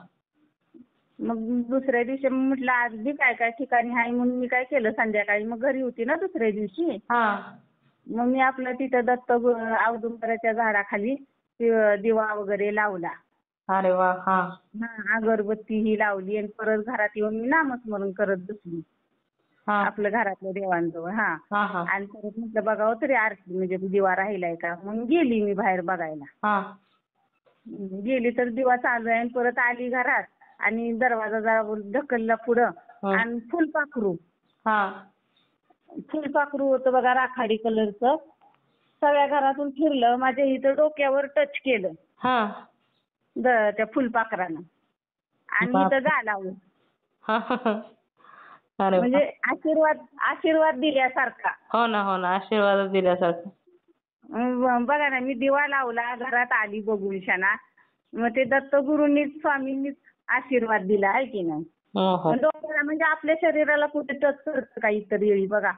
मग दुसऱ्या दिवशी म्हटलं आज बी काय काय ठिकाणी आहे म्हणून मी काय केलं संध्याकाळी, मग घरी होती ना दुसऱ्या दिवशी, हा. मग मी आपलं तिथं दत्त औदुंबराच्या झाडाखाली दिवा वगैरे लावला. अरे वा. हा अगरबत्ती ही लावली आणि परत घरात येऊन मी नामस्मरण करत बसली हा आपलं घरातल्या देवांजवळ. हा हा आणि परत म्हटलं बघावं तरी आरती म्हणजे दिवा राहिलाय का, म्हणून गेली मी बाहेर बघायला. हा गेली तर दिवा चालू आहे आणि परत आली घरात आणि दरवाजा जरा ढकलला पुढं आणि फुलपाखरू फुलपाखरू होतं बघा राखाडी कलरचं. सगळ्या घरातून फिरलं, माझ्या इथं डोक्यावर टच केलं त्या फुलपाखरानं आणि इथं गालावलं. अरे म्हणजे आशीर्वाद दिल्यासारखा. हो ना हो ना, आशीर्वाद दिल्यासारखं. बघा ना, मी दिवा लावला, घरात आली बघून शाना, मग ते दत्तगुरूंनीच स्वामींनीच आशीर्वाद दिला आहे की नाही. डोक्याला म्हणजे आपल्या शरीराला कुठे टच करतं का इतर वेळी बघा,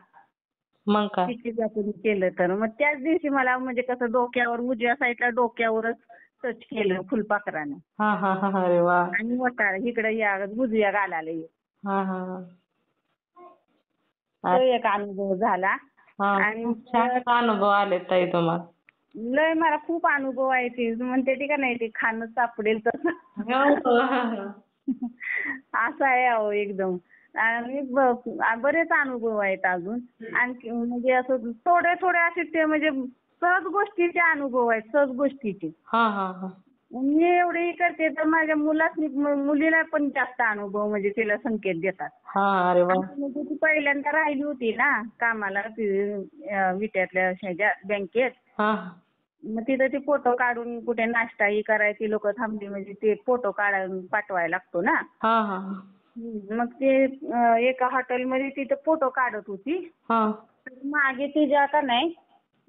मग काय किती आपण केलं तर. मग त्याच दिवशी मला म्हणजे कसं डोक्यावर उजव्या साईडला डोक्यावरच टच केलं फुलपाखरानं. हा हा हा. अरे वा. आणि मोठा इकडे या उजव्या गालाला ये. हा हा तो एक अनुभव झाला. आणि छान अनुभव आले ताई तुम्हाला. लय मला खूप अनुभव आहे ते, म्हणते ती का नाही ते खाणं सापडेल तसं. असं आहे अहो एकदम. आणि बरेच अनुभव आहेत अजून. आणखी म्हणजे असं थोडे थोडे असे ते म्हणजे सहज गोष्टीचे अनुभव आहेत, सहज गोष्टीचे. मी एवढे करते तर माझ्या मुलीला पण जास्त अनुभव म्हणजे तिला संकेत देतात. अरे वा. म्हणजे ती पहिल्यांदा राहिली होती ना कामाला विट्यातल्या बँकेत. मग तिथं ते फोटो काढून कुठे नाश्ताही करायची लोक थांबली म्हणजे ते फोटो काढून पाठवायला लागतो ना. मग ते एका हॉटेलमध्ये तिथं फोटो काढत होती. मागे तिच्या का नाही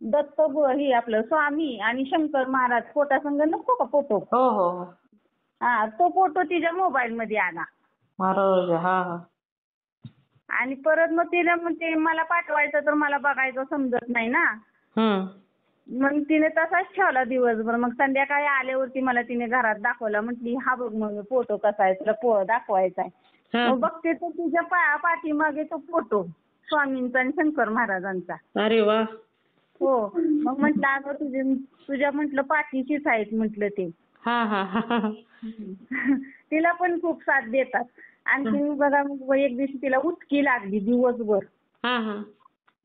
दत्त ही आपलं स्वामी आणि शंकर महाराज फोटासंग नसतो का फोटो. हा, तो फोटो तिच्या मोबाईल मध्ये आला. आणि परत मग तिला म्हणते मला पाठवायचं तर मला बघायचं समजत नाही ना. मग तिने तसाच ठेवला दिवसभर. मग संध्याकाळी आल्यावरती मला तिने घरात दाखवला, म्हटली हा बघ मग फोटो कसा आहे तुला दाखवायचा आहे. मग बघते तर तुझ्या पाठीमागे तो फोटो स्वामींचा आणि शंकर महाराजांचा. अरे वा. हो. मग म्हटलं अगं तुझ्या म्हटलं पाठीशीच आहेत म्हटलं ते. तिला पण खूप साथ देतात. आणखी बघा एक दिवशी तिला उचकी लागली दिवसभर.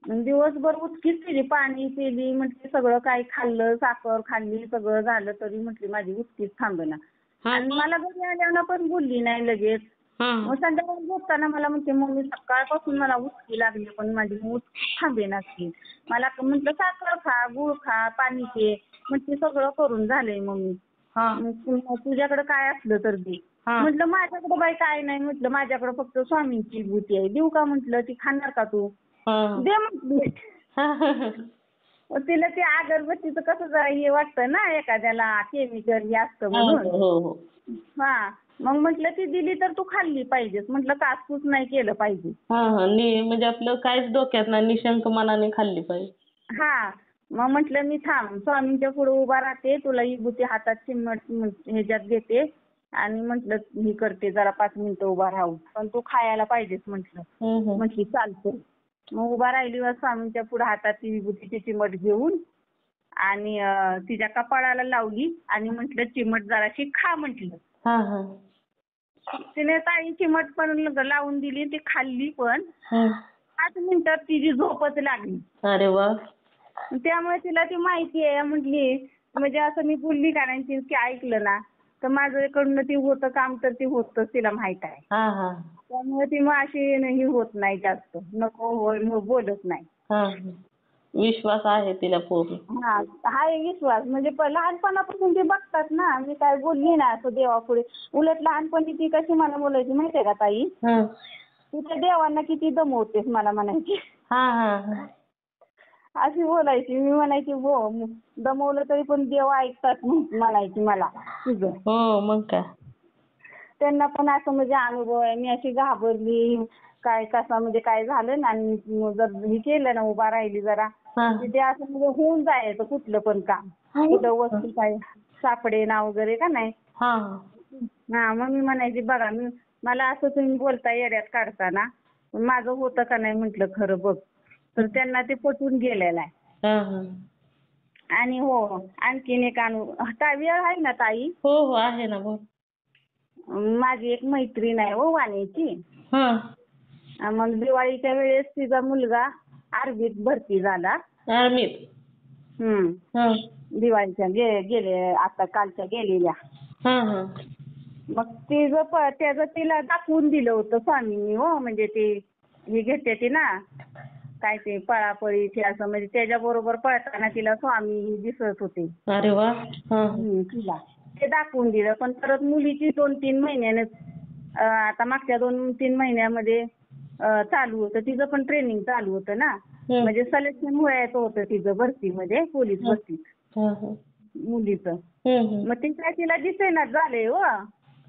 दिवसभर उचकीच केली, पाणी पिली, म्हटली सगळं काही खाल्लं, साखर खाल्ली, सगळं झालं तरी म्हटली माझी उचकीच थांबेना. आणि मला घरी आल्यावर पण बोलली नाही लगेच. मग संध्याकाळी झोपताना मला म्हणते मम्मी सकाळपासून मला उचकी लागली पण माझी उचकी थांबेना की. मला म्हटलं साखर खा, गुळ खा, पाणी पे, म्हटली सगळं करून झालंय मम्मी. तुझ्याकडे काय असलं तर दे. म्हटलं माझ्याकडे बाई काय नाही, म्हटलं माझ्याकडे फक्त स्वामींची विभूती आहे, देऊ का म्हटलं, ती खाणार का तू. दे म्हटली. तिला ते अगरबत्तीचं कसं जरा हे वाटतं ना एखाद्याला केमिकल हे असतं म्हणून. मग म्हटलं ती दिली तर तू खाल्ली पाहिजेस, म्हटलं कासकूस नाही केलं पाहिजे. म्हणजे आपलं काहीच डोक्यात नाही, निशंक मनाने खाल्ली पाहिजे. मग म्हटलं मी थांब स्वामींच्या पुढे उभा राहते, तुला विभूती हातात चिमट ह्याच्यात देते आणि म्हटलं हे करते जरा 5 मिनिटं उभा राहू, पण तू खायला पाहिजेस म्हटलं. म्हटली चालतं. मग उभा राहिली स्वामींच्या पुढे हातात ती विभूतीची चिमट घेऊन आणि तिच्या कपाळाला लावली आणि म्हटलं चिमट जराशी खा म्हटलं. तिने ताई चिमट पण लावून दिली, ती खाल्ली पण. 5 मिनिटात तिची झोपच लागली. अरे वा. त्यामुळे तिला ती माहिती आहे. म्हटली म्हणजे असं मी बोलली का नाही ती ऐकलं ना तर माझ्याकडनं ती होतं काम तर ती होतच तिला माहित आहे. त्यामुळे ती मग अशी ही होत नाही जास्त, नको होय बोलत नाही. विश्वास आहे तिला पूर्ण. हाय विश्वास. म्हणजे लहानपणापासून ते बघतात ना, मी काय बोलली ना असं देवापुढे. उलट लहानपणी ती कशी मला बोलायची माहितीये का ताई, तू त्या देवांना किती दमवतेस मला म्हणायची. अशी बोलायची. मी म्हणायची हो दमवलं तरी पण देव ऐकतात म्हणायची मला तुझं. हो मग काय. त्यांना पण असं म्हणजे अनुभव आहे. मी अशी घाबरली काय कसा म्हणजे काय झालं ना आणि जर हे केलं ना उभा राहिली जरा हा. ते असं म्हणजे होऊन जायचं कुठलं पण काम. कुठं वस्तू काय सापडे ना वगैरे का नाही. हा. हा मग मी म्हणायची बघा मला असं तुम्ही बोलता येड्यात काढताना माझं होतं का नाही म्हटलं खरं बघ. तर त्यांना ते पटून गेलेलं आहे. हा, हा. आणि हो आणखीन एक वेळ आहे ना ताई? हो हो आहे ना बोल. माझी एक मैत्रीण आहे हो वाणीची. हा. मग दिवाळीच्या वेळेस तिचा मुलगा आर्मीत भरती झाला. आर्मीत. हा. दिवाळीच्या गेले आता कालच्या गेलेल्या. हा, हा. मग त्याचं तिला दाखवून दिलं होतं स्वामींनी हो म्हणजे ते हे घेते ती ना काय ते पळापळी ते असं म्हणजे त्याच्याबरोबर पळताना तिला स्वामी दिसत होते. अरे वा. हा. तिला ते दाखवून दिलं. पण परत मुलीची 2-3 महिन्यानंच आता मागच्या 2-3 महिन्यामध्ये चालू होतं. तिचं पण ट्रेनिंग चालू होतं ना. म्हणजे सिलेक्शन व्हायचं होतं तिचं भरतीमध्ये पोलीस भरती मुलीचं. मग ती काय तिला दिसेनाच झालंय हो.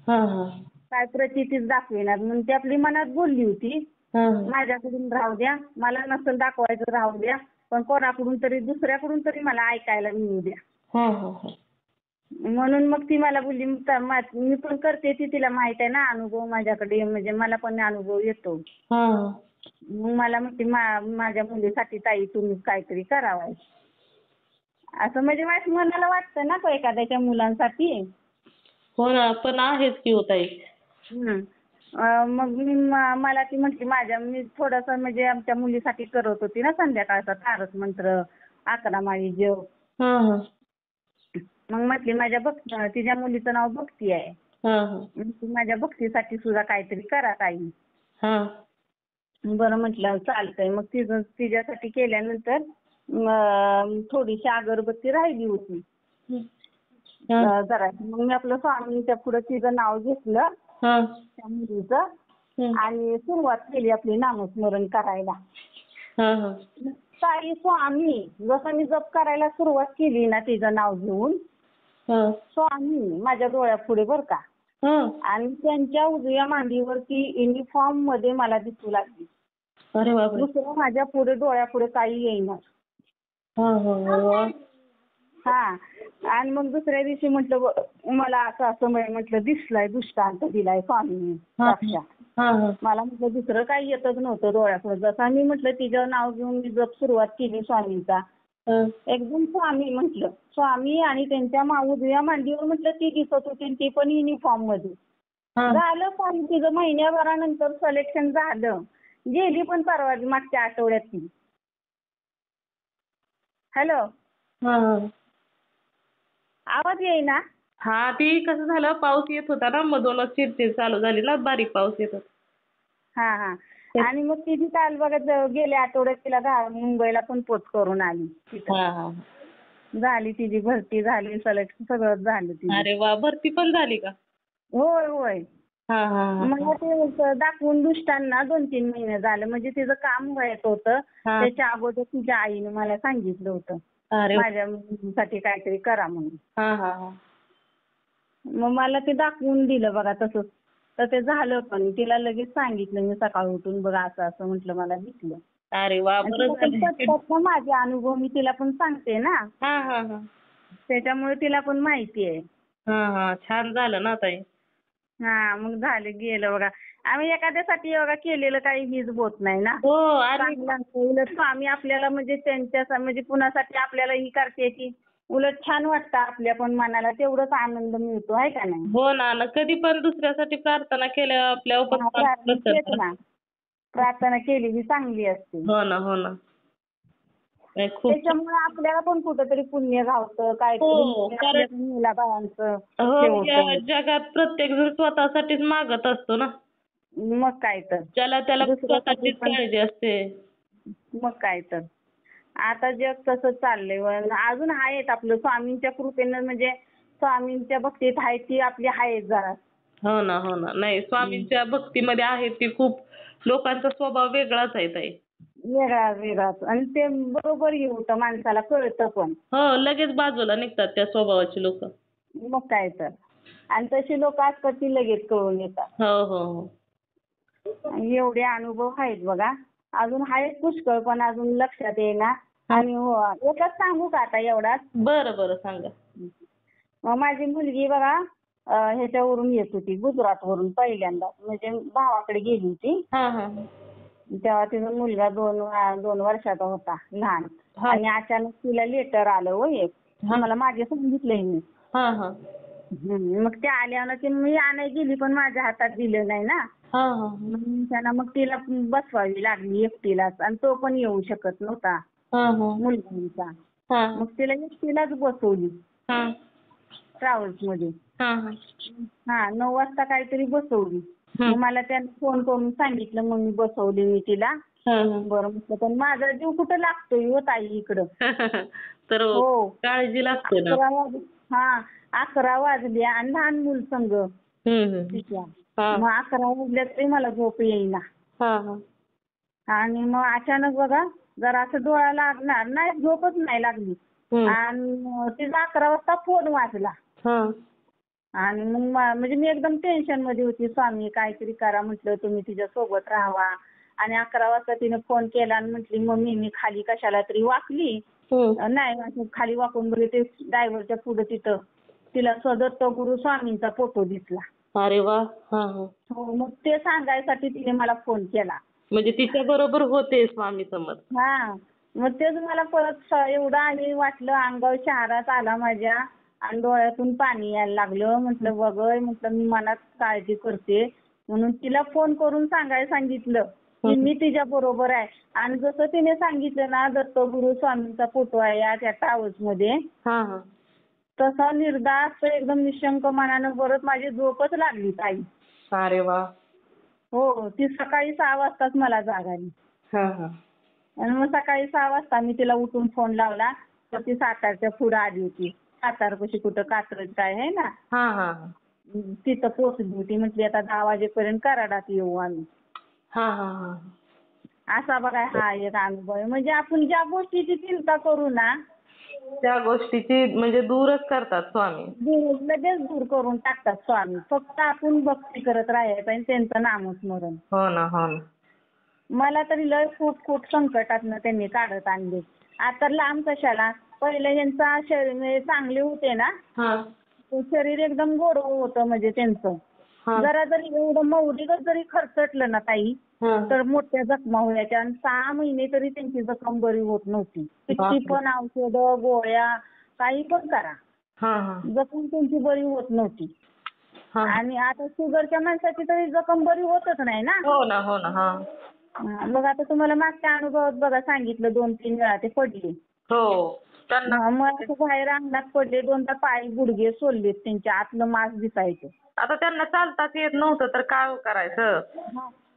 काय प्रचितीच दाखवेनात म्हणून ती आपली मनात बोलली होती माझ्याकडून राहू द्या मला नसेल दाखवायचं राहू द्या पण कोणाकडून तरी दुसऱ्याकडून तरी मला ऐकायला मिळू द्या. म्हणून मग ती मला बोलली मी पण करते ती तिला माहित आहे ना अनुभव माझ्याकडे म्हणजे मला पण अनुभव येतो. मग मला म्हणते माझ्या मुलीसाठी ताई तुम्ही काहीतरी करावं असं म्हणजे माझ्या मनाला वाटतं ना एखाद्याच्या मुलांसाठी. हो ना पण आहेच की हो ताई. मग मला ती म्हटली मी थोडंसं म्हणजे आमच्या मुलीसाठी करत होती ना संध्याकाळचा तारक मंत्र 11 माळी जप. मग म्हटली तिच्या मुलीचं नाव भक्ती आहे. माझ्या भक्तीसाठी सुद्धा काहीतरी करा ताई. बरं म्हटलं चालतंय. मग तिच्यासाठी केल्यानंतर थोडीशी अगरबत्ती राहिली होती जरा. मग मी आपलं स्वामींच्या पुढे तिचं नाव घेतलं त्या मुलीचं आणि सुरुवात केली आपली नामस्मरण करायला. ताई स्वामी जसं मी जप करायला सुरुवात केली ना तिचं नाव घेऊन स्वामी माझ्या डोळ्यापुढे बरं का. आणि त्यांच्या उजव्या मांडीवरती युनिफॉर्म मध्ये मला दिसू लागली. दुसरं माझ्या पुढे डोळ्यापुढे काही येईना. आणि मग दुसऱ्या दिवशी म्हटलं मला असं म्हटलं दिसलाय दृष्टांत दिलाय स्वामींनी साक्षात. मला म्हटलं दुसरं काही येतच नव्हतं डोळ्यापुढे. जसं मी म्हटलं तिचं नाव घेऊन मी जप सुरुवात केली स्वामींचा एकदम स्वामी म्हटलं स्वामी आणि त्यांच्या उजव्या मांडीवर म्हटलं ती दिसत होती ती पण युनिफॉर्म मध्ये. झालं पण तिचं महिन्याभरानंतर सिलेक्शन झालं. गेली पण परवा मागच्या आठवड्यात ती. हॅलो आवाज येईना. हा ती कसं झालं पाऊस येत होता ना मधूनच चिरचिर चालू झाली ना बारीक पाऊस येत होता. आणि मग ती काल बघत गेल्या आठवड्यात तिला मुंबईला पण पोच करून आली. झाली तिची भरती झाली सिलेक्शन सगळं झालं तिचं. अरे वा भरती पण झाली का? होय होय. मला ते दाखवून दुष्टांना 2-3 महिने झालं म्हणजे तिचं काम व्हायचं होतं. त्याच्या अगोदर तिच्या आईने मला सांगितलं होतं माझ्या मुलीसाठी काहीतरी करा म्हणून. मग मला ते दाखवून दिलं बघा तसंच. तर ते झालं पण तिला लगेच सांगितलं मी सकाळी उठून बघा असं म्हटलं मला दिसलं. अरे वा बरं झालं. माझे अनुभव मी तिला पण सांगते ना. त्याच्यामुळे तिला पण माहिती आहे. छान झालं ना ताई. मग झालं गेलं बघा. आम्ही एखाद्यासाठी बघा केलेलं काही हीच होत नाही ना. उलट स्वामी आपल्याला म्हणजे त्यांच्या म्हणजे कुणासाठी आपल्याला ही करते की उलट छान वाटतं आपल्या पण मनाला तेवढाच आनंद मिळतो आहे का नाही. हो ना कधी पण दुसऱ्यासाठी प्रार्थना केल्या आपल्या प्रार्थना केली ही चांगली असते. हो ना त्याच्यामुळे आपल्याला पण कुठंतरी पुण्य गावतं काहीतरी मुलाबाळांचं. जगात प्रत्येक जण स्वतःसाठीच मागत असतो ना. मग काय तर त्याला स्वतःचीच काळजी असते. मग काय तर आता जग तसं चाललंय. अजून आहेत आपलं स्वामींच्या कृपेनं म्हणजे स्वामींच्या भक्तीत आहे ती आपली आहे जरा. हो ना नाही स्वामींच्या भक्तीमध्ये आहे ती खूप लोकांचा स्वभाव वेगळाच आहे ताई. वेगळाच वेगळाच. आणि ते बरोबर हे होतं, माणसाला कळतं पण. हो, लगेच बाजूला निघतात त्या स्वभावाची लोक. मग काय तर. आणि तशी लोक असतात ती लगेच कळून येतात. हो हो हो. आणि एवढे अनुभव आहेत बघा. अजून आहेत पुष्कळ, पण अजून लक्षात येईना. आणि एकच सांगू का आता एवढाच? बरं बरं, सांगा. मग माझी मुलगी बघा ह्याच्यावरून येत होती, गुजरातवरून पहिल्यांदा. म्हणजे भावाकडे गेली होती. हा हा तेव्हा तिचा मुलगा 2 वर्षाचा होता, लहान. हा. आणि अचानक तिला लेटर आलं हो एक. मला मागे सांगितलंय मी. हा हा मग ते आल्यानं ते मी आणायला गेली, पण माझ्या हातात दिलं नाही ना. हा हा त्यांना मग तिला बसवावी लागली एकटीलाच. आणि तो पण येऊ शकत नव्हता हा मुलगांचा. हा मग तिला एकटीलाच बसवली हा ट्रॅव्हल्स मध्ये. हा हा 9 वाजता काहीतरी बसवली. मग मला त्याने फोन करून सांगितलं, मग मी बसवली मी तिला. बरं म्हटलं, पण माझा जीव कुठं लागतोय हो ताई इकडं. तर हो. काळजी लागते ना. 11 वाजले आणि लहान मूल संग तिच्या. मग 11 वाजल्या तरी मला झोप येईना. आणि मग अचानक बघा जरा असं डोळा लागणार नाही, झोपच नाही लागली. आणि तिचा 11 वाजता फोन वाजला. आणि मग म्हणजे मी एकदम टेन्शन मध्ये होती. स्वामी काहीतरी करा म्हटलं, तुम्ही तिच्या सोबत राहावा. आणि 11 वाजता तिने फोन केला आणि म्हटली, मम्मी मी खाली कशाला तरी वाकली. नाही, असं खाली वाकून बघितले, ड्रायव्हरच्या पुढे तिथं तिला दत्त गुरु स्वामींचा फोटो दिसला. अरे वा. हो, मग ते सांगायसाठी तिने मला फोन केला. म्हणजे तिच्या बरोबर होते स्वामी समर्थ. मग तेच मला परत एवढं आणि वाटलं, अंगावर शहाराच आला माझ्या. आणि डोळ्यातून पाणी यायला लागलं. म्हटलं बघ, म्हटलं मी मनात काळजी करते म्हणून तिला फोन करून सांगायला सांगितलं की मी तिच्या बरोबर आहे. आणि जसं तिने सांगितलं ना, दत्तगुरु स्वामींचा फोटो आहे या त्या ट्रॅव्हल्स मध्ये, तसा निर्धास्त एकदम निशंक मनानं परत माझी झोपच लागली ताई. अरे वा. हो, ती सकाळी 6 वाजताच मला जाग आली. आणि मग सकाळी 6 वाजता मी तिला उठून फोन लावला, तर ती सातारच्या पुढे आली होती. सातारपाशी कुठं कात्रज काय आहे ना, तिथं पोहोचली होती. म्हटली आता 10 वाजेपर्यंत कराडात येऊ आम्ही. असा बघा हा एक अनुभव आहे. म्हणजे आपण ज्या गोष्टीची चिंता करू ना, त्या गोष्टीची म्हणजे दूरच करतात स्वामी. लगेच दूर करून टाकतात स्वामी. फक्त आपण भक्ती करत राहायचं आणि त्यांचं नामस्मरण. हो ना हो ना. मला तरी लय खूप संकटातनं त्यांनी काढत आणले. आता लांब कशाला, पहिले यांचा शरीर चांगले होते ना, शरीर एकदम गोड होतं म्हणजे त्यांचं. जरा जरी एवढं मौलिकच जरी खर्चटलं ना ताई, तर मोठ्या जखमा व्हायच्या. आणि 6 महिने तरी त्यांची जखम बरी होत नव्हती. किती पण औषधं गोळ्या काही पण करा, जखम त्यांची बरी होत नव्हती. आणि आता शुगरच्या माणसाची तरी जखम बरी होतच नाही ना. हो ना हो ना. मग आता तुम्हाला मागच्या अनुभवात बघा सांगितलं, 2-3 वेळा ते पडले. मग असं बाहेर अंगणात पडले, 2दा पाय गुडघे सोललेत त्यांच्या, आतलं मांस दिसायचं. आता त्यांना चालताच येत नव्हतं तर काय करायचं.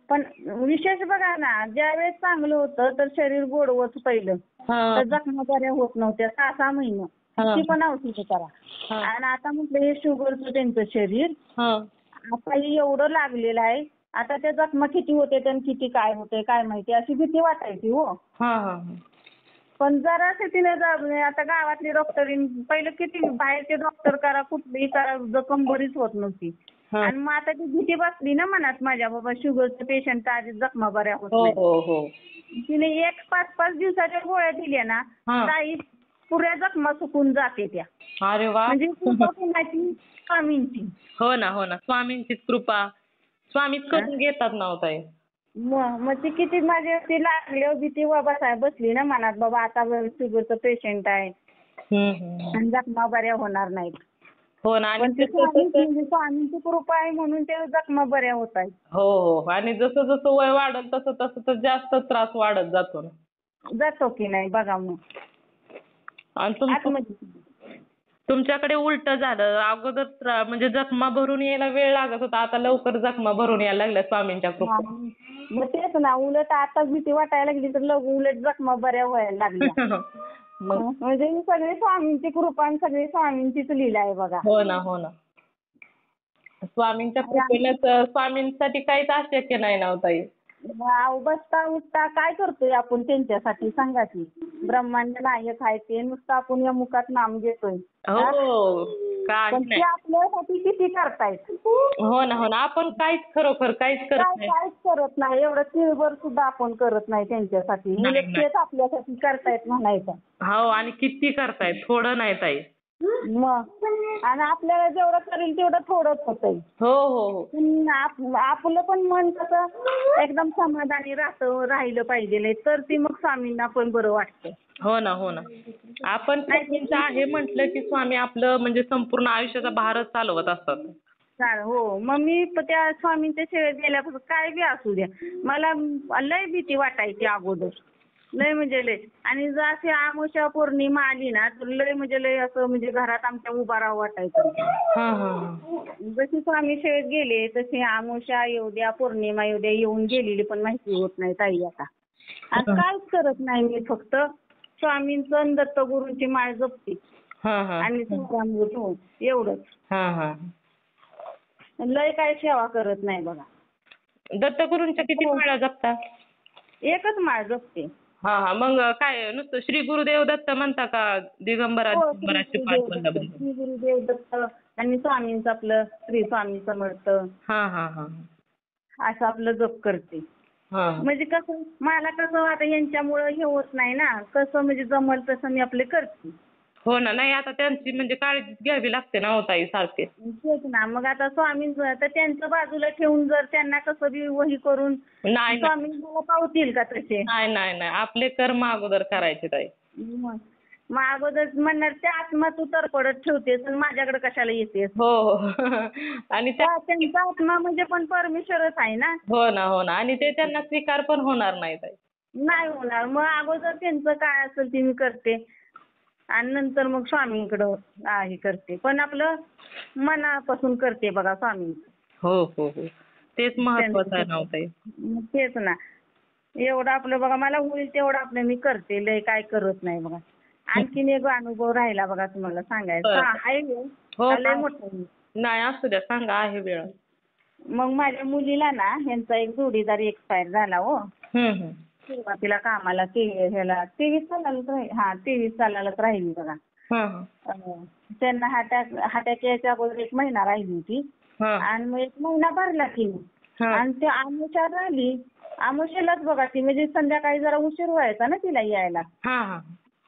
पण विशेष बघा ना, ज्यावेळेस चांगलं होतं तर शरीर गोडवत पहिलं, तर जखमा बऱ्या होत नव्हत्या 6-6 महिने. ती पण औषधं करा. आणि आता म्हटलं हे शुगरचं त्यांचं शरीर आता एवढं लागलेलं आहे. आता त्या जखमा किती होते आणि किती काय होते काय माहिती, अशी भीती वाटायची हो. पण जरासं तिने आता गावातली डॉक्टरीन पहिलं किती बाहेरचे डॉक्टर करा कुठलीही करा, जखम बरीच होत नव्हती. आणि मग आता ती भीती बसली ना मनात माझ्या, बाबा शुगरचं पेशंट आधी जखमा बऱ्या होत नाही. तिने 5-5 दिवसाच्या गोळ्या दिल्या ना, ताई पुऱ्या जखमा सुकून जाते त्या. अरे वा. म्हणजे कृपा कुणाची? स्वामींची. हो ना हो ना, स्वामींचीच कृपा. स्वामीच करून घेतात ना ताई. मग ती किती माझी ती लागल्यावर भीती बसली ना मनात, बाबा आता शुगरचं पेशंट आहे आणि जखमा बऱ्या होणार नाहीत. हो ना. पण ती स्वामींची कृपा आहे म्हणून ते जखमा बऱ्या होत आहेत. हो. आणि जसं जसं वय वाढत तसं तसं तर जास्त त्रास वाढत जातो ना. जातो की नाही बघा मग. आणि तुमच्याकडे उलट झालं. अगोदर म्हणजे जखमा भरून यायला वेळ लागत होता, आता लवकर जखमा भरून यायला लागल्या स्वामींच्या कृपेने. मग तेच ना, उलट आता भीती वाटायला लागली तर उलट जखमा बऱ्या व्हायला लागल्या. म्हणजे ही सगळी स्वामींची कृपा आणि सगळी स्वामींचीच लीला आहे बघा. हो ना हो ना. स्वामींच्या कृपेनेच, स्वामींसाठी काहीच अशक्य नाही ना ताई. बसता उठता काय करतोय आपण त्यांच्यासाठी सांगा की. ब्रह्मांड नायक आहे ते, नुसतं आपण या मुखात नाम घेतोय. हो काय पण ते नाही. आपल्यासाठी किती करतायत. हो ना, हो ना. आपण काहीच खरोखर काहीच करत नाही. काहीच करत नाही. एवढं तिळभर सुद्धा आपण करत नाही त्यांच्यासाठी. नाही, उलट नाही. तेच आपल्यासाठी करतायत म्हणायचं. हो आणि किती करताय, थोडं नाही ताई. मग आणि आपल्याला जेवढं करेल तेवढं थोडंच होतंय. हो हो हो. आपलं पण मन कसं एकदम समाधानी राहिलं पाहिजे, तर ती मग स्वामींना पण बरं वाटतं. हो ना, हो ना. आपण स्वामींचं आहे म्हटलं की स्वामी आपलं म्हणजे संपूर्ण आयुष्याचा भारच चालवत असतात. हो. मग मी त्या स्वामींच्या सेवेत गेल्यापासून काय बी असू द्या, मला लय भीती वाटायची अगोदर. लय म्हणजे लय. आणि जर अशी अमावस्या पौर्णिमा आली ना, तर लय म्हणजे लय असं म्हणजे घरात आमच्या उभा राहावं वाटायचं. हां, हां. जशी स्वामी सेवेत गेले तशी अमावस्या येऊ द्या, पौर्णिमा येऊ द्या, येऊन गेलेली पण माहिती होत नाही ताई आता. आणि काहीच करत नाही मी, फक्त स्वामींचं आणि दत्तगुरूंची माळ जपते हां, हां. आणि तुळजामृत हो एवढंच. हां, हां. लय काय सेवा करत नाही बघा. दत्तगुरूंच्या किती माळा जपता? एकच माळ जपते. हां, हां. मग काय नुसतं श्री गुरुदेव दत्त म्हणता का दिगंबरा हो, दिगंबरा श्रीपाद वल्लभ? श्री गुरुदेव दत्त आणि स्वामींचं आपलं श्री स्वामी समर्थ हां, हां, हां. असं आपलं जप करते. हां, हां. म्हणजे कसं मला कसं आता यांच्यामुळं हे होत नाही ना, कसं म्हणजे जमल तसं मी आपले करते. हो ना. नाही आता त्यांची म्हणजे काळजी घ्यावी लागते ना हो ताई सारखे. तेच ना. मग आता स्वामींचं तर त्यांचं बाजूला ठेवून जर त्यांना कसं बी वही करून नाही, नाही. स्वामी मला पावतील का तसे? नाही, नाही, नाही. आपले कर्म अगोदर करायचे ताई. मग अगोदर म्हणणार त्या आत्मा तू तरपडत ठेवतेस आणि माझ्याकडे कशाला येतेस? हो, हो. आणि त्या त्यांचा आत्मा म्हणजे पण परमेश्वरच आहे ना. हो ना, हो ना. आणि ते त्यांना स्वीकार पण होणार नाही ताई. नाही होणार. मग अगोदर त्यांचं काय असेल ते मी करते आणि नंतर मग स्वामींकडं हे करते. पण आपलं मनापासून करते बघा स्वामींचं. हो, हो, हो. तेच महत्वाचं आहे ना हो ताई. मग तेच ना. एवढं आपलं बघा मला होईल तेवढं आपलं मी करते. लय काय करत नाही बघा. आणखीन एक अनुभव राहिला बघा तुम्हाला सांगायचा. बरं. आहे हो, लय मोठं आहे. नाही असू द्या सांगा आहे वेळ. मग माझ्या मुलीला ना ह्यांचा एक जोडीदार एक्सपायर झाला हो. हं, हं. सुरुवातीला कामाला ह्याला 23 सालालाच राहिली बघा. हां, हां. त्यांना हार्ट यायच्या अगोदर 1 महिना राहिली होती. हां. आणि मग 1 महिना भरला तिने. हां. आणि ते अमावस्या झाली. अमावस्येलाच बघा ती म्हणजे संध्याकाळी जरा उशीर व्हायचा ना तिला यायला. हां, हां.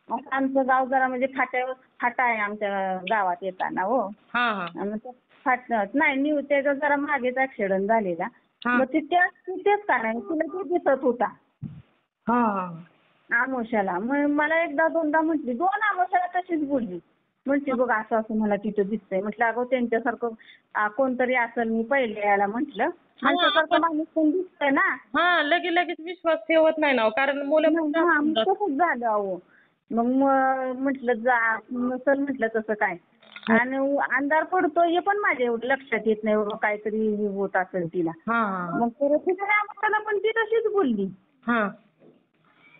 असं आमचं गाव जरा म्हणजे फाटा आहे आमच्या गावात येताना हो. हां, हां. आणि मग नाही त्याचा जरा मागेच ऍक्सिडेंट झालेला. हां. मग तिथेच का नाही तिला ते दिसत होता हां, हां. अमावस्याला. मग मला एकदा दोनदा म्हटली 2 अमावस्याला तशीच बोलली. म्हणते बघ असं असं मला तिथं दिसतंय. म्हटलं अगं त्यांच्यासारखं कोणतरी असेल मी पहिले यायला म्हटलं. त्यांच्यासारखं माणूस पण दिसतंय ना. हां, लगेच विश्वास ठेवत नाही ना हो, कारण मुलं पण मग तसंच झालं अहो. मग म्हटलं नसेल म्हटलं तसं काय. आणि अंधार पडतोय हे पण माझ्या एवढं लक्षात येत नाही बाबा काहीतरी होत असेल तिला. हां, हां. मग परत तिसऱ्या अमावस्याला पण ती तशीच बोलली. हां.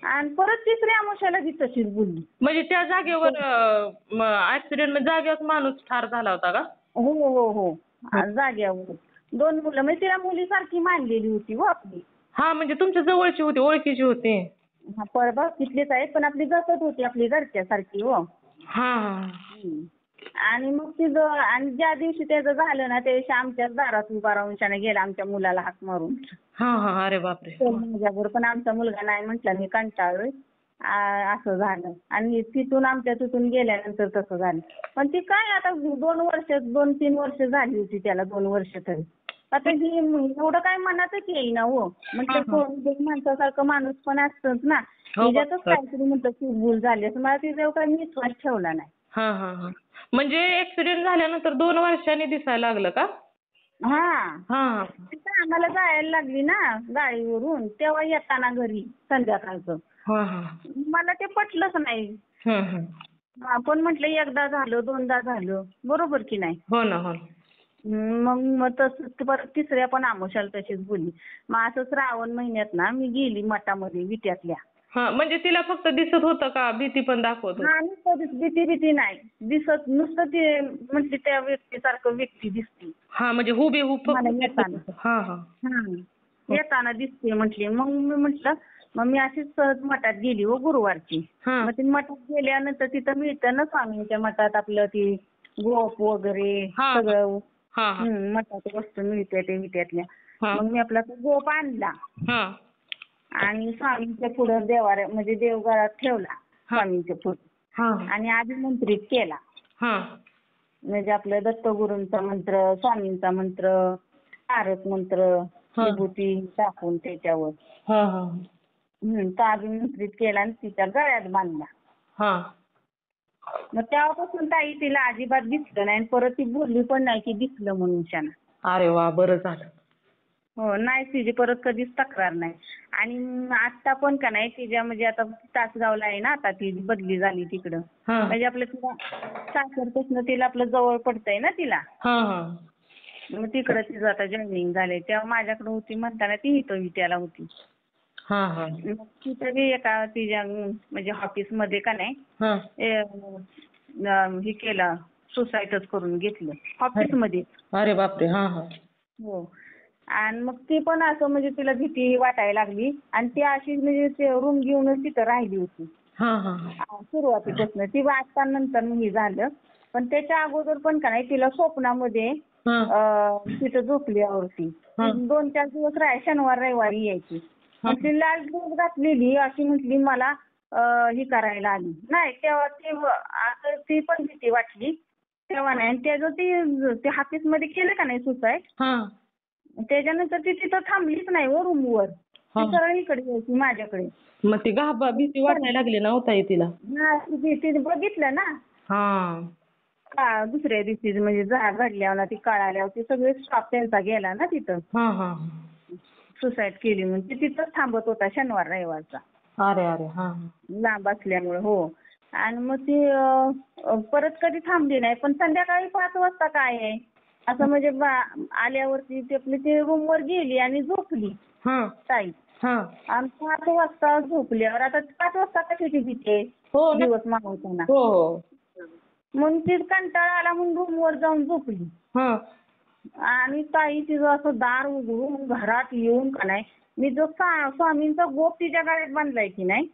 आणि परत तिसऱ्या अमावस्याला ती तशीच बोलली. म्हणजे त्या जागेवर ऍक्सिडेंट मध्ये जागेवर माणूस ठार झाला होता का? हो. जाग्यावर 2 मुलं म्हणजे तिला मुलीसारखी मानलेली होती हो आपली. हां, म्हणजे तुमच्या जवळची होती, ओळखीची होती. परवा तिथलीच आहेत पण आपली जसत होती आपली घरच्यासारखी हो. हां, हां. आणि मग आणि ज्या दिवशी त्याचं झालं ना त्या दिवशी आमच्याच दारात उभा राहून त्याने गेला आमच्या मुलाला हाक मारून. हां, हां. अरे बापरे! माझ्याबरोबर पण आमचा मुलगा नाही म्हटला मी कंटाळलोय. असं झालं. आणि तिथून गेल्यानंतर तसं झालं. पण ती काय आता 2-3 वर्ष झाली होती त्याला 2 वर्ष तरी. आता ही एवढं काय मनातच येईना हो. म्हटलं माणसासारखं माणूस पण असतंच ना. तिच्यातच काहीतरी म्हटलं चूक-भूल झाली असं मला तिच्यावर काही विश्वास ठेवला नाही. हां, हां, हां. म्हणजे ऍक्सिडेंट झाल्यानंतर 2 वर्षांनी दिसायला लागलं का? हां. हां. आम्हाला जायला लागली ना गाडीवरून तेव्हा येताना घरी संध्याकाळचं. हां, हां. मला ते पटलंच नाही. हं, हं. आपण म्हटलं एकदा झालं 2दा झालं बरोबर की नाही. हो ना, हो. मग तसंच परत तिसऱ्या पण अमावस्याला तशीच बोलली. मग असं श्रावण महिन्यात ना मी गेली मठामध्ये विट्यातल्या. हां, म्हणजे तिला फक्त दिसत होतं का भीती पण दाखवत होती? हां, नुसतं भीती नाही. दिसत नुसतं ते म्हटली त्या व्यक्तीसारखं व्यक्ती दिसती. हां, म्हणजे हुबेहूब मला फक्त येताना. हां, हां. हां. येताना दिसते म्हटली. मग मी म्हटलं मग मी अशीच सहज मठात गेली हो गुरुवारची. हा मग ती मठात गेल्यानंतर तिथं मिळतं ना स्वामींच्या मठात आपलं ती गोप वगैरे हा सगळं हा हा मठात वस्तू मिळते ते विट्यातल्या. हा मग मी आपला तो गोप आणला हा आणि स्वामींच्या पुढं देवाऱ्या म्हणजे देवघरात ठेवला स्वामींच्या पुढे हा आणि अभिमंत्रित केला. हा म्हणजे आपलं दत्तगुरूंचा मंत्र, स्वामींचा मंत्र, तारक मंत्र, विभूती टाकून त्याच्यावर हा हा तो अभिमंत्रित केला आणि तिच्या गळ्यात बांधला. हा मग तेव्हापासून ताई तिला अजिबात दिसलं नाही आणि परत ती बोलली पण नाही की दिसलं म्हणून शाना. अरे वा बरं झालं. हो नाही तिची परत कधीच तक्रार नाही. आणि आता पण का नाही तिच्या म्हणजे आता तासगावला आहे ना आता ती बदली झाली तिकडं. हा म्हणजे आपलं तिला सासरपासून तिला आपलं जवळ पडतंय ना तिला. हा हा मग तिकडं तिचं आता जॉईनिंग झालंय. तेव्हा माझ्याकडे होती म्हणताना ती इथं विट्याला होती. हा हा मग तिथं बी एका तिच्या म्हणजे ऑफिसमध्ये का नाही हा हे केलं सुसाईडच करून घेतलं ऑफिसमध्ये. अरे बापरे. हा हा हो. आणि मग ती पण असं म्हणजे तिला भीती वाटायला लागली आणि ती अशी म्हणजे ते रूम घेऊनच तिथं राहिली होती हा हा सुरुवातीपासून. ती वाचतानंतर हे झालं. पण त्याच्या अगोदर पण का नाही तिला स्वप्नामध्ये हा तिथं झोपल्यावरती 2-4 दिवस शनिवार रविवारी यायची. मग ती लाल ड्रेस घातलेली अशी म्हटली मला ही करायला आली. नाही तेव्हा आता ती पण भीती वाटली तेव्हा नाही. आणि त्याचं ते ऑफिसमध्ये केलं का नाही सुसाईड हा त्याच्यानंतर ती तिथं थांबलीच नाही हो रूमवर. ती सरळ इकडे यायची माझ्याकडे. मग ती भीती वाटायला लागली ना होता तिला. तिने बघितलं ना दुसऱ्या दिवशी म्हणजे घडल्यावर ती कळाल्यावर ती सगळे स्टाफ त्यांचा गेला ना तिथं. हा हा सुसाईड केली म्हणून ती तिथंच थांबत होता शनिवार रविवारचा. अरे अरे हा लांब असल्यामुळे. हो. आणि मग ती परत कधी थांबली नाही. पण संध्याकाळी 5 वाजता काय आहे असं म्हणजे आल्यावरती ती रूमवर गेली आणि झोपली ताई. आणि 5 वाजता झोपल्यावर आता 5 वाजता कशाची भीती दिवस मावळताना. मग ती कंटाळा आला म्हणून रूमवर जाऊन झोपली. आणि ताई तिचं असं दार उघडून घरात येऊन का नाही मी जो स्वामींचा गोप तिच्या गळ्यात बांधलाय की नाही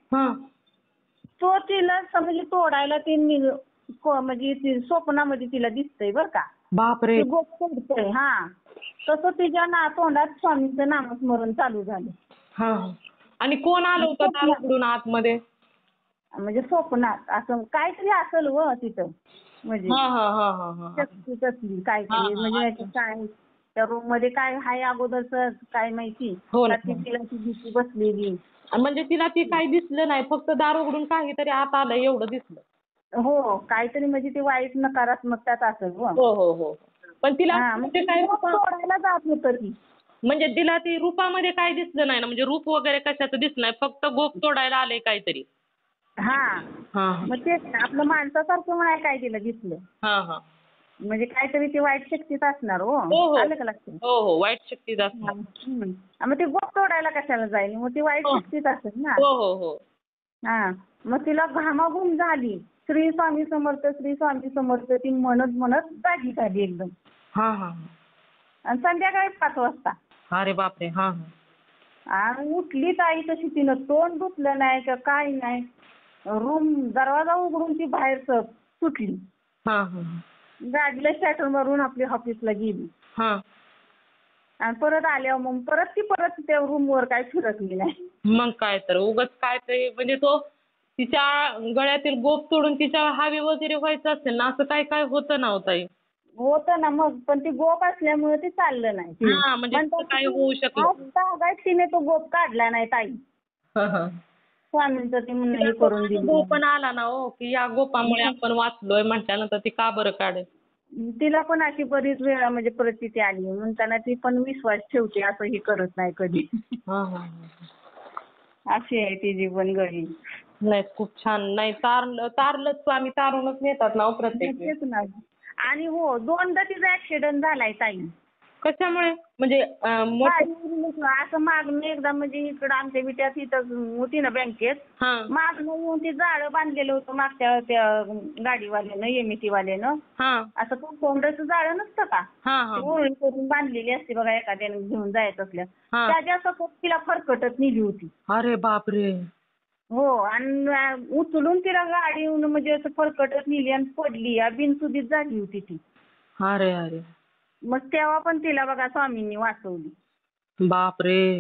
तो तिला म्हणजे तोडायला ती म्हणजे स्वप्नामध्ये तिला दिसतंय बरं का. बापरे. गोप तोडतंय. तसं तिच्या तोंडात स्वामींचं नामस्मरण चालू झालं. आणि कोण आलं होतं दार उघडून आतमध्ये. म्हणजे स्वप्नात असं काहीतरी असेल व तिथं म्हणजे शक्ती कसली काहीतरी म्हणजे काय त्या रूम मध्ये काय आहे अगोदरच काय माहिती. तिला ती भीती बसलेली. म्हणजे तिला ती काही दिसलं नाही फक्त दार उघडून काहीतरी आत आलं एवढं दिसलं. हो काहीतरी म्हणजे ती वाईट नकारात्मकताच असेल. हो पण तिला तोडायला जात होतं ती. म्हणजे तिला ती रूपामध्ये काय दिसलं नाही ना म्हणजे रूप वगैरे कशाचं दिसलं नाही फक्त गोप तोडायला आलंय काहीतरी. मग तेच आपलं माणसासारखं म्हणाय काय तिला दिसलं. म्हणजे काहीतरी ती वाईट शक्तीच असणार. आलं का लक्षात. हो वाईट शक्तीच असणार. मग ती गोप तोडायला कशाला जाईल मग ती वाईट शक्तीच असेल ना. मग तिला घामाघूम झाली. श्री स्वामी समर्थ श्री स्वामी समर्थ ती म्हणत जागी झाली एकदम. आणि संध्याकाळी 5 वाजता. अरे बापरे. आणि उठली ताई तशी तिनं तोंड धुतलं नाही का काय नाही. रूम दरवाजा उघडून ती बाहेर सुटली. गाडीला स्टार्टर मारून आपल्या ऑफिसला गेली. आणि परत आल्यावर मग परत त्या रूमवर काय फिरकली नाही. मग काय तर उगाच काय ते म्हणजे तो तिच्या गळ्यातील गोप तोडून तिच्या हावी वगैरे व्हायचं असेल ना असं काय काय होतं ना ताई. होतं ना मग पण ती गोप असल्यामुळे ते चाललं नाही. म्हणजे काय होऊ शकलं. तिने तो गोप काढला नाही ताई. स्वामींचं ती म्हणून करून दिली. गोप पण आला ना की या गोपामुळे आपण वाचलोय म्हटल्यानंतर ती का बरं काढेल. तिला पण अशी बरीच वेळा म्हणजे परिस्थिती आली म्हणताना ती पण विश्वास ठेवते असं ही करत नाही कधी. अशी आहे तिची पण गळी. नाही खूप छान. नाही तारलं स्वामी तारूनच नेतात ना प्रत्येक. आणि 2दा तिचा ऍक्सिडेंट झालाय ताई. कशामुळे म्हणजे गाडीवरून असं मागणं एकदा म्हणजे इकडं आमच्या विट्यात इथं होती ना बँकेत, हा मागणं येऊन ते जाळं बांधलेलं होतं मागच्या त्या गाडीवाल्यानं एमईटी वाल्यानं. हा असं कंपाऊंडरचं जाळं नसतं का, हा ते हा ओळी करून बांधलेली असते बघा एखाद्यानं घेऊन जायचं असल्या, हा. त्याच्या सकट तिला फरकटत नेली होती. अरे बापरे. हो आणि उचलून तिला गाडीहून म्हणजे असं फरकटत नेली आणि पडली, बिनसुदीत झाली होती ती. अरे अरे मग तेव्हा पण तिला बघा स्वामींनी वाचवली. बापरे.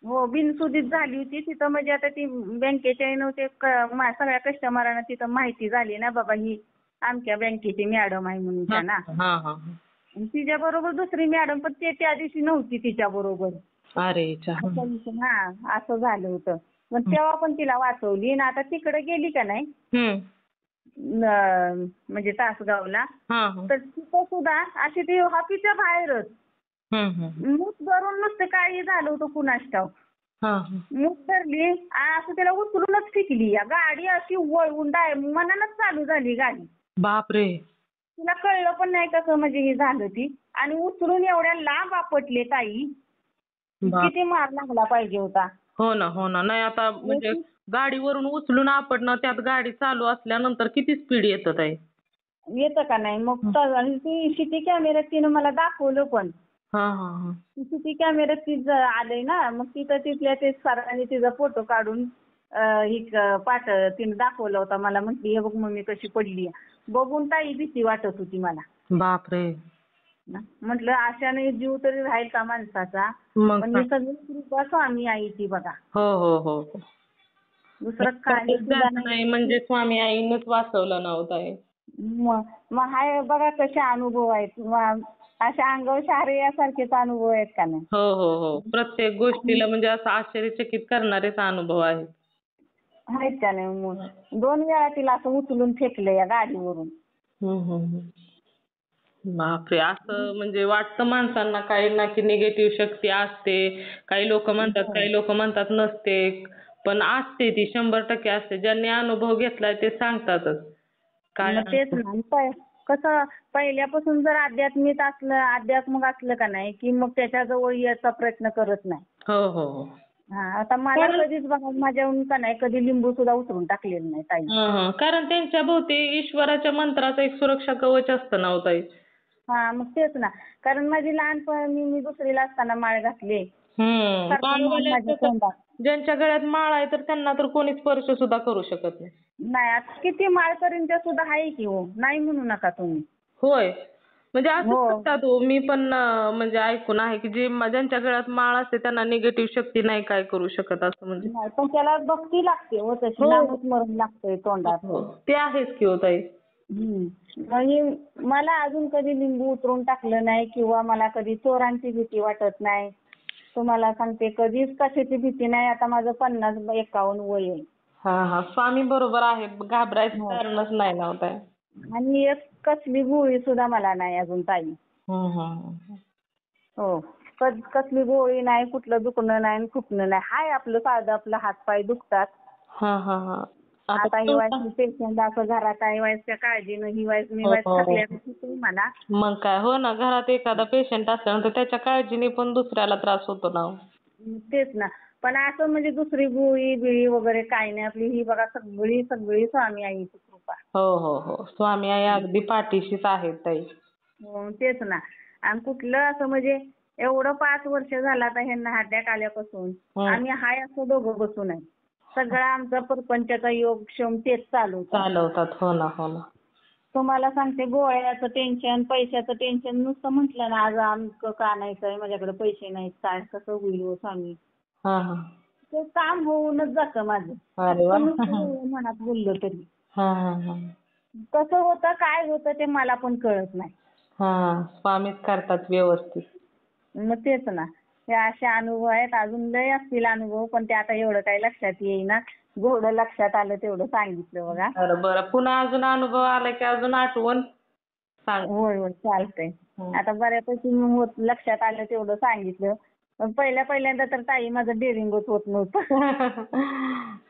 हो बिनसुदीत झाली होती तिथं. म्हणजे आता ती बँकेच्या ह्यानं ते सगळ्या कस्टमरांना तिथं माहिती झाली ना बाबा ही आमच्या बँकेची मॅडम आहे म्हणून हा त्या ना. हा हा. तिच्या बरोबर दुसरी मॅडम पण ते त्या दिवशी नव्हती तिच्या बरोबर. अरे असं झालं होतं. मग तेव्हा पण तिला वाचवली आणि आता तिकडे गेली का नाही म्हणजे तासगावला, हा हा तर तिथं सुद्धा अशी ती हॉकीच्या बाहेरच मूठ धरून नुसतं काही झालं होतं कुणास ठाऊक. हा मूठ धरली असं तिला उचलूनच फेकली. गाडी अशी वळवून मनानच चालू झाली गाडी. बापरे. तिला कळलं पण नाही कसं म्हणजे हे झालं ती. आणि उचलून एवढ्या लांब आपटले ताई, किती मार लागला पाहिजे होता. हो ना हो ना. नाही आता म्हणजे गाडीवरून उचलून आपटणं, त्यात गाडी चालू असल्यानंतर किती स्पीड येतं ताई. येतं का नाही मग. आणि ती सीसी कॅमेऱ्यात तिनं मला दाखवलं पण. हा हा हा. सीसी कॅमेऱ्यात तिचं आलंय ना, मग तिथं तिथल्या ते सरांनी तिचा फोटो काढून तिने दाखवला होता मला. म्हटली हे बघ मम्मी कशी पडली. बघून ताई भीती वाटत होती मला. बापरे. म्हटलं अशाने जीव तरी राहील का माणसाचा. मग पण ही सगळी कृपा स्वामी आईची बघा, हो हो हो. दुसरं काही सुद्धा नाही म्हणजे स्वामी आईनच वाचवलं नव्हतं. मग हाय बघा कसे अनुभव आहेत. अशा अंगावर शहारे यासारखेच अनुभव आहेत का नाही. हो हो हो. प्रत्येक गोष्टीला म्हणजे असं आश्चर्यचकित करणारेच अनुभव आहेत. आहेत का नाही. मग 2 वेळा तिला असं उचलून फेकलं या गाडीवरून. बापरे. असं म्हणजे वाटतं माणसांना काही ना की निगेटिव्ह शक्ती असते. काही लोक म्हणतात नसते. पण असते ती 100% असते. ज्यांनी अनुभव घेतलाय ते सांगतातच. काय तेच ना. कसं पहिल्यापासून जर अध्यात्मक असलं का नाही की मग त्याच्याजवळ यायचा प्रयत्न करत नाही. हो हो हो. आता मला कधीच बघा माझ्याहून का नाही कधी लिंबू सुद्धा उतरून टाकलेलं नाही ताई. कारण त्यांच्या भोवती ईश्वराच्या मंत्राचं एक सुरक्षा कवच असतं ना हो ताई. मग तेच ना. कारण माझी लहानपणी मी दुसरीला असताना माळ घातली. माझ्या तोंडात. ज्यांच्या गळ्यात माळ आहे तर त्यांना तर कोणी स्पर्श सुद्धा करू शकत नाही. नाही आता किती माळकरींच्या सुद्धा आहे की हो. नाही म्हणू नका तुम्ही. होय. म्हणजे असं म्हणतात हो. मी पण म्हणजे ऐकून आहे की ज्यांच्या गळ्यात माळ असते त्यांना निगेटिव्ह शक्ती नाही काय करू शकत असं म्हणजे. नाही पण त्याला भक्ती लागते हो तशी. नामस्मरण लागतंय तोंडात. ते आहेच की हो ताई. म्हणजे मला अजून कधी लिंबू उतरून टाकलं नाही किंवा मला कधी चोरांची भीती वाटत नाही. तुम्हाला सांगते कधीच कशाची भीती नाही. आता माझं 50-51 वय आहे. स्वामी बरोबर आहे. घाबरायचं कारणच नाही ना हो ताई. आणि एक कसली गोळी सुद्धा मला नाही अजून ताई. हो. कसली गोळी नाही, कुठलं दुखणं नाही, खुपणं नाही. हाय आपलं साधं आपलं हातपाय दुखतात. आता ही वाईस पेशंट असं घरात आहे वाईसच्या काळजीनं ही वाईस मी वाईस थकल्याचं मला. मग काय. हो ना. घरात एखादा पेशंट असल्यानंतर त्याच्या काळजीने पण दुसऱ्याला त्रास होतो ना. तेच ना. पण असं म्हणजे दुसरी गोळी बिळी वगैरे काही नाही. आपली ही बघा सगळी स्वामी आईची कृपा. हो हो हो. स्वामी आई अगदी पाठीशीच आहेत ताई. तेच ना. आणि कुठलं असं म्हणजे एवढं 5 वर्ष झालं आता ह्यांना अटॅक आल्यापासून आम्ही हाय असं दोघं बसून आहे. सगळा आमचा प्रपंचाचा योग क्षम तेच चालवतात. हो ना हो ना. तुम्हाला सांगते गोळ्याचं टेन्शन, पैशाचं टेन्शन नुसतं म्हटलं ना आज आमचं का आणायचंय माझ्याकडे पैसे नाहीत काय कसं होईल हो स्वामी. ते काम होऊनच जातं माझं. मनात बोललं तरी. कसं होतं काय होतं ते मला पण कळत नाही. स्वामीच करतात व्यवस्थित. मग तेच ना. हे असे अनुभव आहेत. अजून लय असतील अनुभव पण ते आता एवढं काही लक्षात येईना. जेवढं लक्षात आलं तेवढं सांगितलं बघा. बरं. पुन्हा अजून अनुभव आला की अजून आठवण सांग. होय चालतंय. आता बऱ्यापैकी लक्षात आलं तेवढं सांगितलं. पण पहिल्यांदा तर ताई माझं डेअरिंगच होत नव्हतं.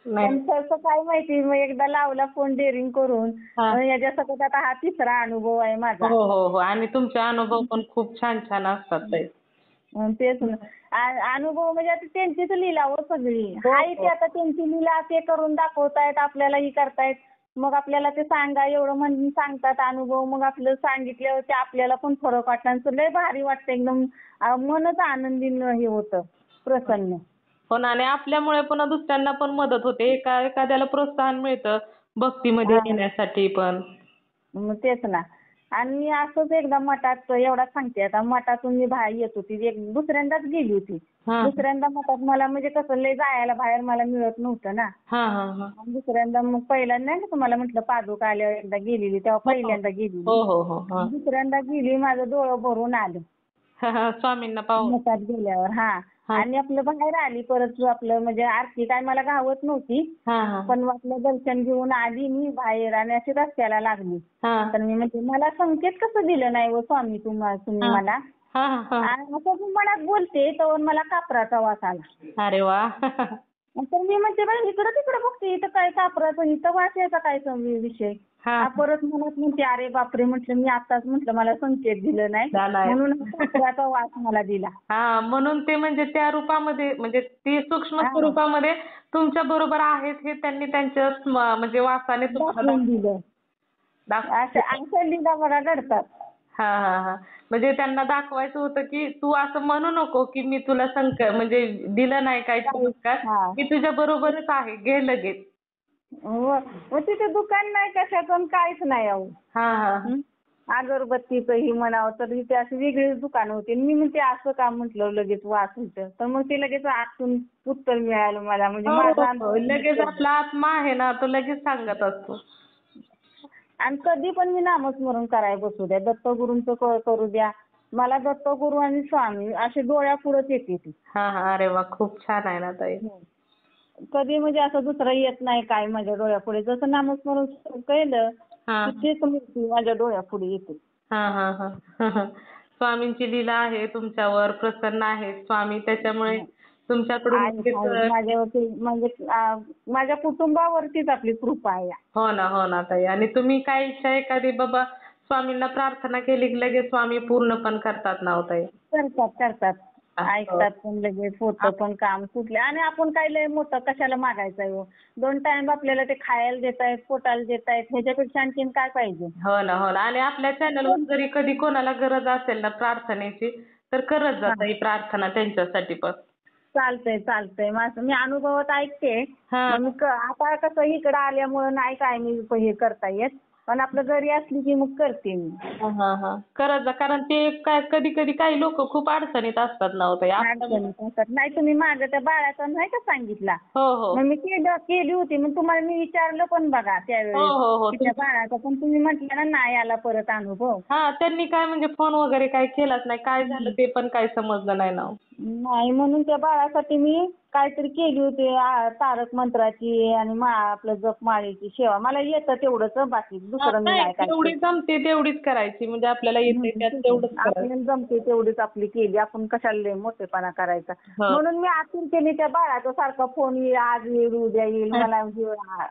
नाही. पण तसं काय माहिती मग एकदा लावला फोन डेअरिंग करून. हा. याच्यासोबत आता हा तिसरा अनुभव आहे माझा. हो हो हो. आणि तुमचे अनुभव पण खूप छान छान असतात ताई. तेच ना. अनुभव म्हणजे आता त्यांचीच लीला हो सगळी. हो, आहे हो. ते आता त्यांची लीला ते करून दाखवतायत आपल्याला ही करतायत. मग आपल्याला ते सांगा एवढं म्हणून सांगतात अनुभव. मग आपलं सांगितल्यावर ते आपल्याला पण फरक वाटतं आणि लय भारी वाटतं एकदम. मनच आनंदी हे होतं प्रसन्न. हो ना. आणि आपल्यामुळे पुन्हा दुसऱ्यांना पण मदत होते. एखाद्याला प्रोत्साहन मिळतं भक्तीमध्ये हा. येण्यासाठी पण. मग तेच ना. आणि मी असंच एकदा मठात एवढा सांगते आता मठातून मी बाहेर येत होती. दुसऱ्यांदाच गेली होती. हा. दुसऱ्यांदा मठात मला म्हणजे कसं लय जायला बाहेर मला मिळत नव्हतं ना. हा हा हा. आणि दुसऱ्यांदा मग पहिल्यांदा नाही का तुम्हाला म्हटलं पादुका आल्यावर एकदा गेलेली तेव्हा पहिल्यांदा गेलेली. हो हो हो. हा. दुसऱ्यांदा गेली माझं डोळं भरून आलं हा, हा. स्वामींना पाहून. मठात गेल्यावर. हा. हा. आणि आपलं बाहेर आली परत आपलं म्हणजे आरती काय मला गावत नव्हती. हा हा. पण आपलं दर्शन घेऊन आली मी बाहेर आणि अशी रस्त्याला लागली. हा. तर मी म्हणजे मला संकेत कसं दिलं नाही व स्वामी तुम्ही हा. मला. हा हा. आणि असं मी मनात बोलते तर मला कापराचा वास आला. अरे वा. तर मी म्हणते बाई इकडं तिकडं बघते इथं काय कापराचं इथं वास यायचा काय विषय. हा. परत मनात म्हणते अरे बापरे म्हटलं मी आताच म्हटलं मला संकेत दिलं नाही झालाय. म्हणून कापराचा वास मला दिला. हा. म्हणून ते म्हणजे त्या रूपामध्ये म्हणजे ती सूक्ष्म हा. स्वरूपामध्ये तुमच्या बरोबर आहेत हे त्यांनी त्यांच्या म्हणजे वासाने तुम्हाला दाखवून दिलं. दाखवलं. अशा लीला बघा घडतात. हा हा हा. म्हणजे त्यांना दाखवायचं होतं की तू असं म्हणू नको की मी तुला म्हणजे दिलं नाही काय चमत्कार. हा. मी तुझ्या बरोबरच आहे. घे लगेच. मग तिथे दुकान नाही कशाचं काहीच नाही अहो. हा हा. अगरबत्तीचं ही म्हणावं तर इथे अशी वेगळीच दुकान होती. मी म्हणते असं का म्हटलं लगेच वास होतं. तर मग ते लगेच आतून उत्तर मिळालं मला म्हणजे माझा हो, अनुभव. लगेच आपला आत्मा आहे ना तो लगेच सांगत असतो. आणि कधी पण मी नामस्मरण करायला बसू द्या दत्तगुरूंचं करू द्या. मला दत्तगुरू आणि स्वामी असे डोळ्यापुढंच येते ती. हा हा. अरे वा. खूप छान आहे ना ताई. कधी म्हणजे असं दुसरं येत नाही काय माझ्या डोळ्यापुढे. जसं नामस्मरण सुरू केलं हा. की तेच मूर्ती माझ्या डोळ्यापुढे येते. हा हा हा. स्वामींची लीला आहे तुमच्यावर. प्रसन्न आहेत स्वामी. त्याच्यामुळे तुमच्याकडून माझ्यावरती म्हणजे माझ्या कुटुंबावरतीच आपली कृपा आहे. हो ना हो ना ताई. आणि तुम्ही काय इच्छा एखादी बाबा स्वामींना प्रार्थना केली की लगेच स्वामी पूर्ण पण करतात ना हो ताई. करतात. असं. ऐकतात पण लगेच होतं पण काम सुटले. आणि आपण काय लय मोठं कशाला मागायचं आहे हो. 2 टाइम आपल्याला ते खायला देतायत, पोटाला देतायत. ह्याच्यापेक्षा आणखीन काय पाहिजे. हो ना हो ना. आणि आपल्या चॅनलवर जरी कधी कोणाला गरज असेल ना प्रार्थनेची तर करत जा ताई प्रार्थना त्यांच्यासाठी पण. चालतंय. मी अनुभवात ऐकते. हा. मग मी आता कसं इकडं आल्यामुळं नाही काय मी हे करता येत. पण आपलं घरी असली की मग करते मी. हा हा. करत जा. कारण ते काय कधी कधी काही लोक खूप अडचणीत असतात ना हो ताई. नाही तुम्ही मागं त्या बाळाचा नाही का सांगितला. हो हो. मग मी केली होती. मग तुम्हाला मी विचारलं पण बघा हो त्यावेळेस हो हो. की त्या बाळाचा पण तुम्ही म्हटलं ना नाही आला परत अनुभव. हा. त्यांनी काय म्हणजे फोन वगैरे काही केलाच नाही. काय झालं ते पण काही समजलं नाही ना हो. नाही म्हणून त्या बाळासाठी मी काहीतरी केली होती तारक मंत्राची आणि आपलं जपमाळेची सेवा. मला येतं तेवढंच बाकी दुसरं मी नाही काय. जेवढी जमते तेवढीच करायची. म्हणजे आपल्याला येते त्यात तेवढंच करायचं. आपल्याला जमते तेवढीच आपली केली. आपण कशाला लय मोठेपणा करायचा. हो. म्हणून मी आतुरतेने त्या बाळाचा सारखा फोन येईल आज येईल उद्या येईल मला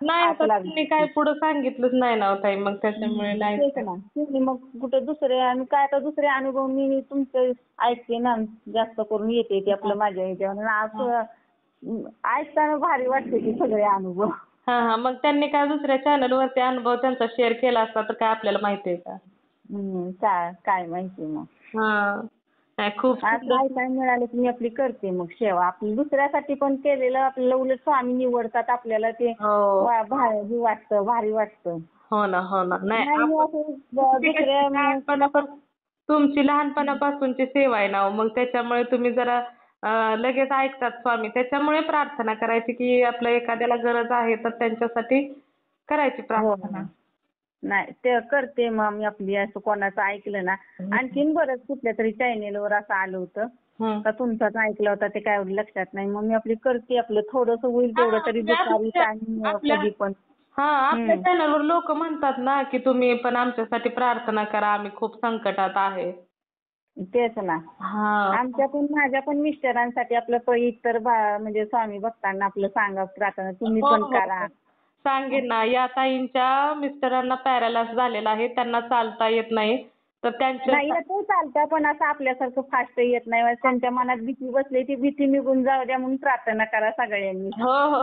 नाही आता त्यांनी काय पुढं सांगितलंच नाही ना हो ताई. मग त्याच्यामुळे नाही. तेच ना. मग कुठे दुसरे आणि काय आता दुसरे अनुभव मी तुमचे ऐकते ना जास्त करून येते ते आपलं माझ्या ह्याच्यावर. असं ऐकताना भारी वाटते ते सगळे अनुभव. हा हा. मग त्यांनी काय दुसऱ्या चॅनलवरती अनुभव त्यांचा शेअर केला असता तर काय आपल्याला माहिती आहे का? काय माहिती मग. हा. नाही खूप काय मिळालं की मी आपली करते मग सेवा. आपली दुसऱ्यासाठी पण केलेलं आपल्याला उलट स्वामी निवडतात आपल्याला ते भारी वाटतं. हो ना हो ना. दुसऱ्या तुमची लहानपणापासूनची सेवा आहे ना हो. मग त्याच्यामुळे तुम्ही जरा लगेच ऐकतात स्वामी. त्याच्यामुळे प्रार्थना करायची की आपल्या एखाद्याला गरज आहे तर त्यांच्यासाठी करायची प्रार्थना. नाही ते करते मग मी आपली असं कोणाचं ऐकलं ना. आणखीन बरंच कुठल्या तरी चॅनेलवर असं आलं होतं का तुमचाच ऐकलं होता ते काय एवढं लक्षात नाही. मग मी आपली करते आपलं थोडंसं होईल तेवढं तरी दुपारी कधी पण. हा. आपल्या चॅनलवर लोक म्हणतात ना की तुम्ही पण आमच्यासाठी प्रार्थना करा आम्ही खूप संकटात आहे. तेच ना. हा माझ्या पण मिस्टरांसाठी आपलं इतर म्हणजे स्वामी भक्तांना आपलं सांगा प्रार्थना तुम्ही हो पण हो करा. सांगेन ना. या ताईंच्या मिस्टरांना पॅरालाइज झालेला आहे, त्यांना चालता येत नाही, तर त्यांच्या नाही येतं चालतं पण असं आपल्यासारखं फास्ट येत नाही. त्यांच्या मनात भीती बसली ती भीती निघून जाऊ द्या म्हणून प्रार्थना करा सगळ्यांनी. हो हो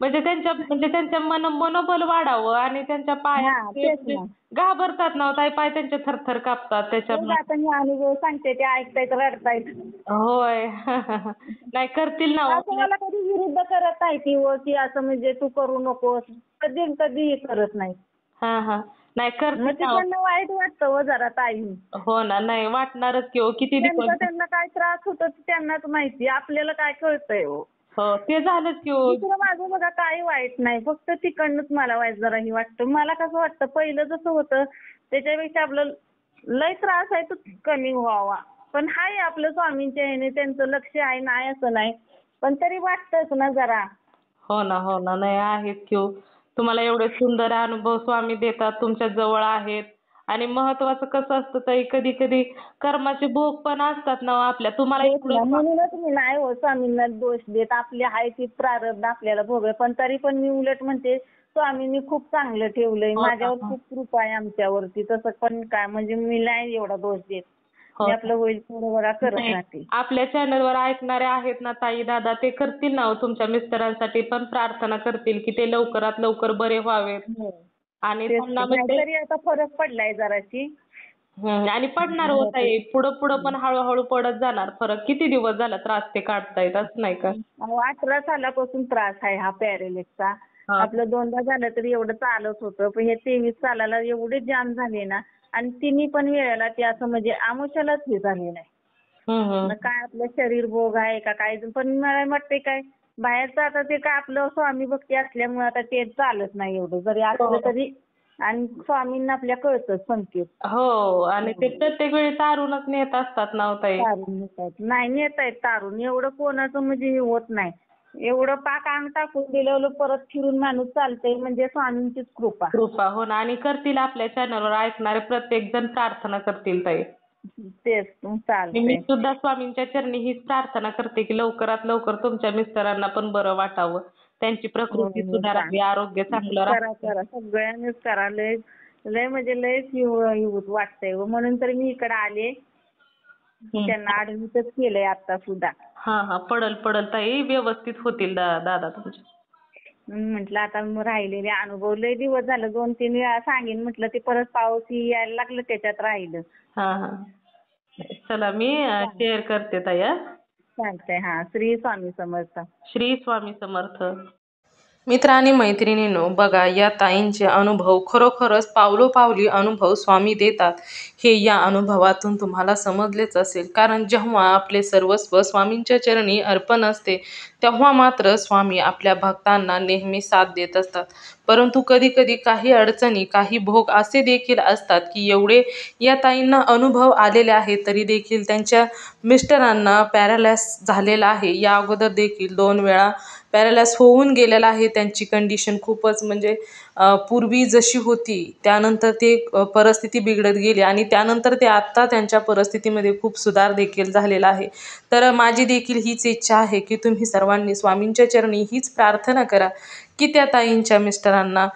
म्हणजे त्यांच्या मनोबल वाढावं आणि त्यांच्या पायात हा ते तेच म्हणजे ना. घाबरतात ना हो ताई, पाय त्यांचे थरथर कापतात तेच त्याच्यामुळे. आता मी अनुभव सांगते ते ऐकतायत रडतायत. होय नाही करतील ना हो. असं मला कधी विरुद्ध करत नाही ती की असं म्हणजे तू करू नकोस. कधी करत नाही. हा हा नाही करतील मग ते ना हो. त्यांना वाईट वाटतं हो जरा ताई. हो ना, नाही वाटणारच की हो, किती दिवस. त्यांना काय त्रास होतो ते त्यांनाच माहिती. आपल्याला काय कळतंय हो. हो ते झालंच की हो. दुसरं माझं बघा काही वाईट नाही. फक्त तिकडनंच मला वाईट जराही वाटतं. मला कसं वाटतं पहिलं जसं होतं त्याच्यापेक्षा आपलं लय त्रास आहे तो कमी व्हावा. पण हाय आपलं स्वामींच्या ह्याने त्यांचं लक्ष आहे नाही असं नाही. पण तरी वाटतंच ना जरा. हो ना हो ना, नाही आहेत की हो. तुम्हाला एवढे सुंदर अनुभव स्वामी देतात, तुमच्या जवळ आहेत. आणि महत्वाचं कसं असतं ताई, कधी कधी कर्माचे भोग पण असतात ना हो आपल्या. तुम्हाला तेच एवढं ना म्हणूनच मी नाही हो स्वामींना दोष देत. आपली आहे ती प्रारब्ध आपल्याला भोग. पण तरी पण मी उलट म्हणते स्वामींनी खूप चांगलं ठेवलंय. हो ना, माझ्यावर हो. खूप कृपा आहे आमच्यावरती. तसं पण काय म्हणजे मी नाही एवढा दोष देत. हो मी ना. आपलं होईल थोडं बघा करत नाही, राहते. आपल्या चॅनलवर ऐकणारे आहेत ना ताई दादा, ते करतील ना हो तुमच्या मिस्टरांसाठी पण प्रार्थना करतील की ते लवकरात लवकर बरे व्हावेत. हो. आणि तेच त्यांना की. नाही म्हणजे तरी आता फरक पडलाय जराशी. आणि पडणार होत आहे पुढं पुढं पण हळूहळू पडत जाणार फरक. किती दिवस झाला त्रास ते काढतायत असं नाही का? अहो 18 सालापासून त्रास आहे हा पॅरेलिसचा. हा. आपलं 2दा झालं तरी एवढं चालत होतं. पण हे 23 सालाला एवढे जाम झाले ना आणि तिन्ही पण वेळेला ते असं म्हणजे आमुष्यालाच हे झालेलं आहे. मग काय आपलं शरीर भोग आहे का काय पण मला वाटते काय बाहेरचं आता ते काय आपलं स्वामी भक्ती असल्यामुळे आता ते चालत नाही एवढं. जरी असलं तरी आणि स्वामींना आपल्या कळतं संकेत. हो आणि ते प्रत्येक वेळी तारूनच नेत असतात ना हो ताई. तारून नेतायत. नाही नेतायत तारून. एवढं कोणाचं म्हणजे हे होत नाही. एवढं पाक अंग टाकून दिलं परत फिरून माणूस चालतंय म्हणजे स्वामींचीच कृपा. कृपा हो ना. आणि करतील आपल्या चॅनलवर ऐकणारे प्रत्येक जण प्रार्थना करतील ताई. तेच मी चालतंय. सुद्धा स्वामींच्या चरणी हीच प्रार्थना करते की लवकरात लवकर तुमच्या मिस्टरांना पण बरं वाटावं. त्यांची हो प्रकृती हो सुधारावी, आरोग्य चांगलं करा राहावं. करा सगळ्यांनीच करा. लय लय म्हणजे लयच वाटतंय हो. म्हणून तर मी इकडे आले. त्यांना ऍडमिटच केलंय आता सुद्धा. हा पडल ताई, व्यवस्थित होतील दादा तुमचे. म्हटलं आता मग राहिलेले अनुभव लय दिवस झालं 2-3 वेळा सांगेन म्हटलं ते परत पाऊस यायला लागलं त्याच्यात राहिलं. हा चला मी शेअर करते ताई. चालतंय. हा श्री स्वामी समर्थ. श्री स्वामी समर्थ. मित्र आणि मैत्रिणींनो, बघा या ताईंचे अनुभव खरोखरच पावलोपावली अनुभव स्वामी देतात हे या अनुभवातून तुम्हाला समजलेच असेल. कारण जेव्हा आपले सर्वस्व स्वामींच्या चरणी अर्पण असते तेव्हा मात्र स्वामी आपल्या भक्तांना नेहमी साथ देत असतात. परंतु कधी कधी काही अडचणी, काही भोग असे देखील असतात की एवढे या ताईंना अनुभव आलेले आहेत तरी देखील त्यांच्या मिस्टरांना पॅरालाइस झालेला आहे. या अगोदर देखील 2 वेळा पॅरालाइस होऊन गेलेला आहे. त्यांची कंडिशन खूपच म्हणजे पूर्वी जशी होती त्यानंतर ते परिस्थिती बिघडत गेली आणि त्यानंतर ते आत्ता त्यांच्या परिस्थितीमध्ये खूप सुधार देखील झालेला आहे. तर माझी देखील हीच इच्छा आहे की तुम्ही सर्वांनी स्वामींच्या चरणी हीच प्रार्थना करा की त्या ताईंच्या मिस्टरांना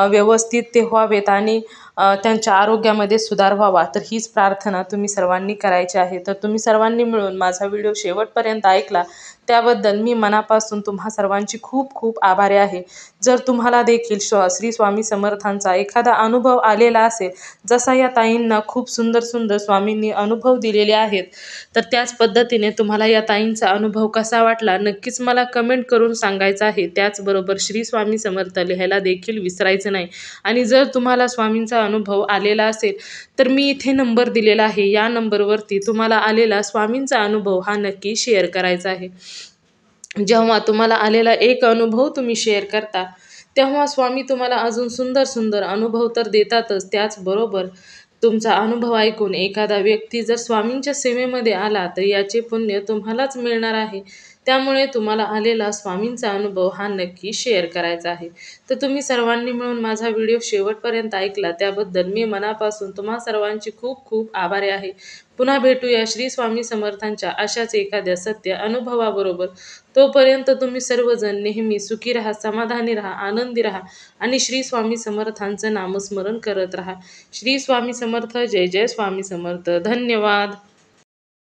व्यवस्थित ते व्हावेत आणि त्यांच्या आरोग्यामध्ये सुधार व्हावा. तर हीच प्रार्थना तुम्ही सर्वांनी करायची आहे. तर तुम्ही सर्वांनी मिळून माझा व्हिडिओ शेवटपर्यंत ऐकला त्याबद्दल मी मनापासून तुम्हा सर्वांची खूप खूप आभारी आहे. जर तुम्हाला देखील श्री स्वामी समर्थांचा एखादा अनुभव आलेला असेल, जसा या ताईंना खूप सुंदर सुंदर स्वामींनी अनुभव दिलेले आहेत, तर त्याच पद्धतीने तुम्हाला या ताईंचा अनुभव कसा वाटला नक्कीच मला कमेंट करून सांगायचं आहे. त्याचबरोबर श्री स्वामी समर्थ लिहायला देखील विसरायचं नाही. आणि जर तुम्हाला स्वामींचा अनुभव आलेला असेल तर मी इथे नंबर दिलेला आहे, या नंबरवरती तुम्हाला आलेला स्वामींचा अनुभव हा नक्की शेअर करायचा आहे. जेव्हा तुम्हाला आलेला एक अनुभव तुम्ही शेअर करता तेव्हा स्वामी तुम्हाला अजून सुंदर सुंदर अनुभव तर देतातच. त्याचबरोबर तुमचा अनुभव ऐकून एखादा व्यक्ती जर स्वामींच्या सेवेमध्ये आला तर याचे पुण्य तुम्हालाच मिळणार आहे. त्यामुळे तुम्हाला आलेला स्वामींचा अनुभव हा नक्की शेअर करायचा आहे. तर तुम्ही सर्वांनी मिळून माझा व्हिडिओ शेवटपर्यंत ऐकला त्याबद्दल मी मनापासून तुम्हा सर्वांची खूप खूप आभारी आहे. पुन्हा भेटूया श्री स्वामी समर्थांच्या अशाच एखाद्या सत्य अनुभवाबरोबर. तोपर्यंत तुम्ही सर्वजण नेहमी सुखी राहा, समाधानी राहा, आनंदी राहा आणि श्री स्वामी समर्थांचं नामस्मरण करत राहा. श्री स्वामी समर्थ. जय जय स्वामी समर्थ. धन्यवाद.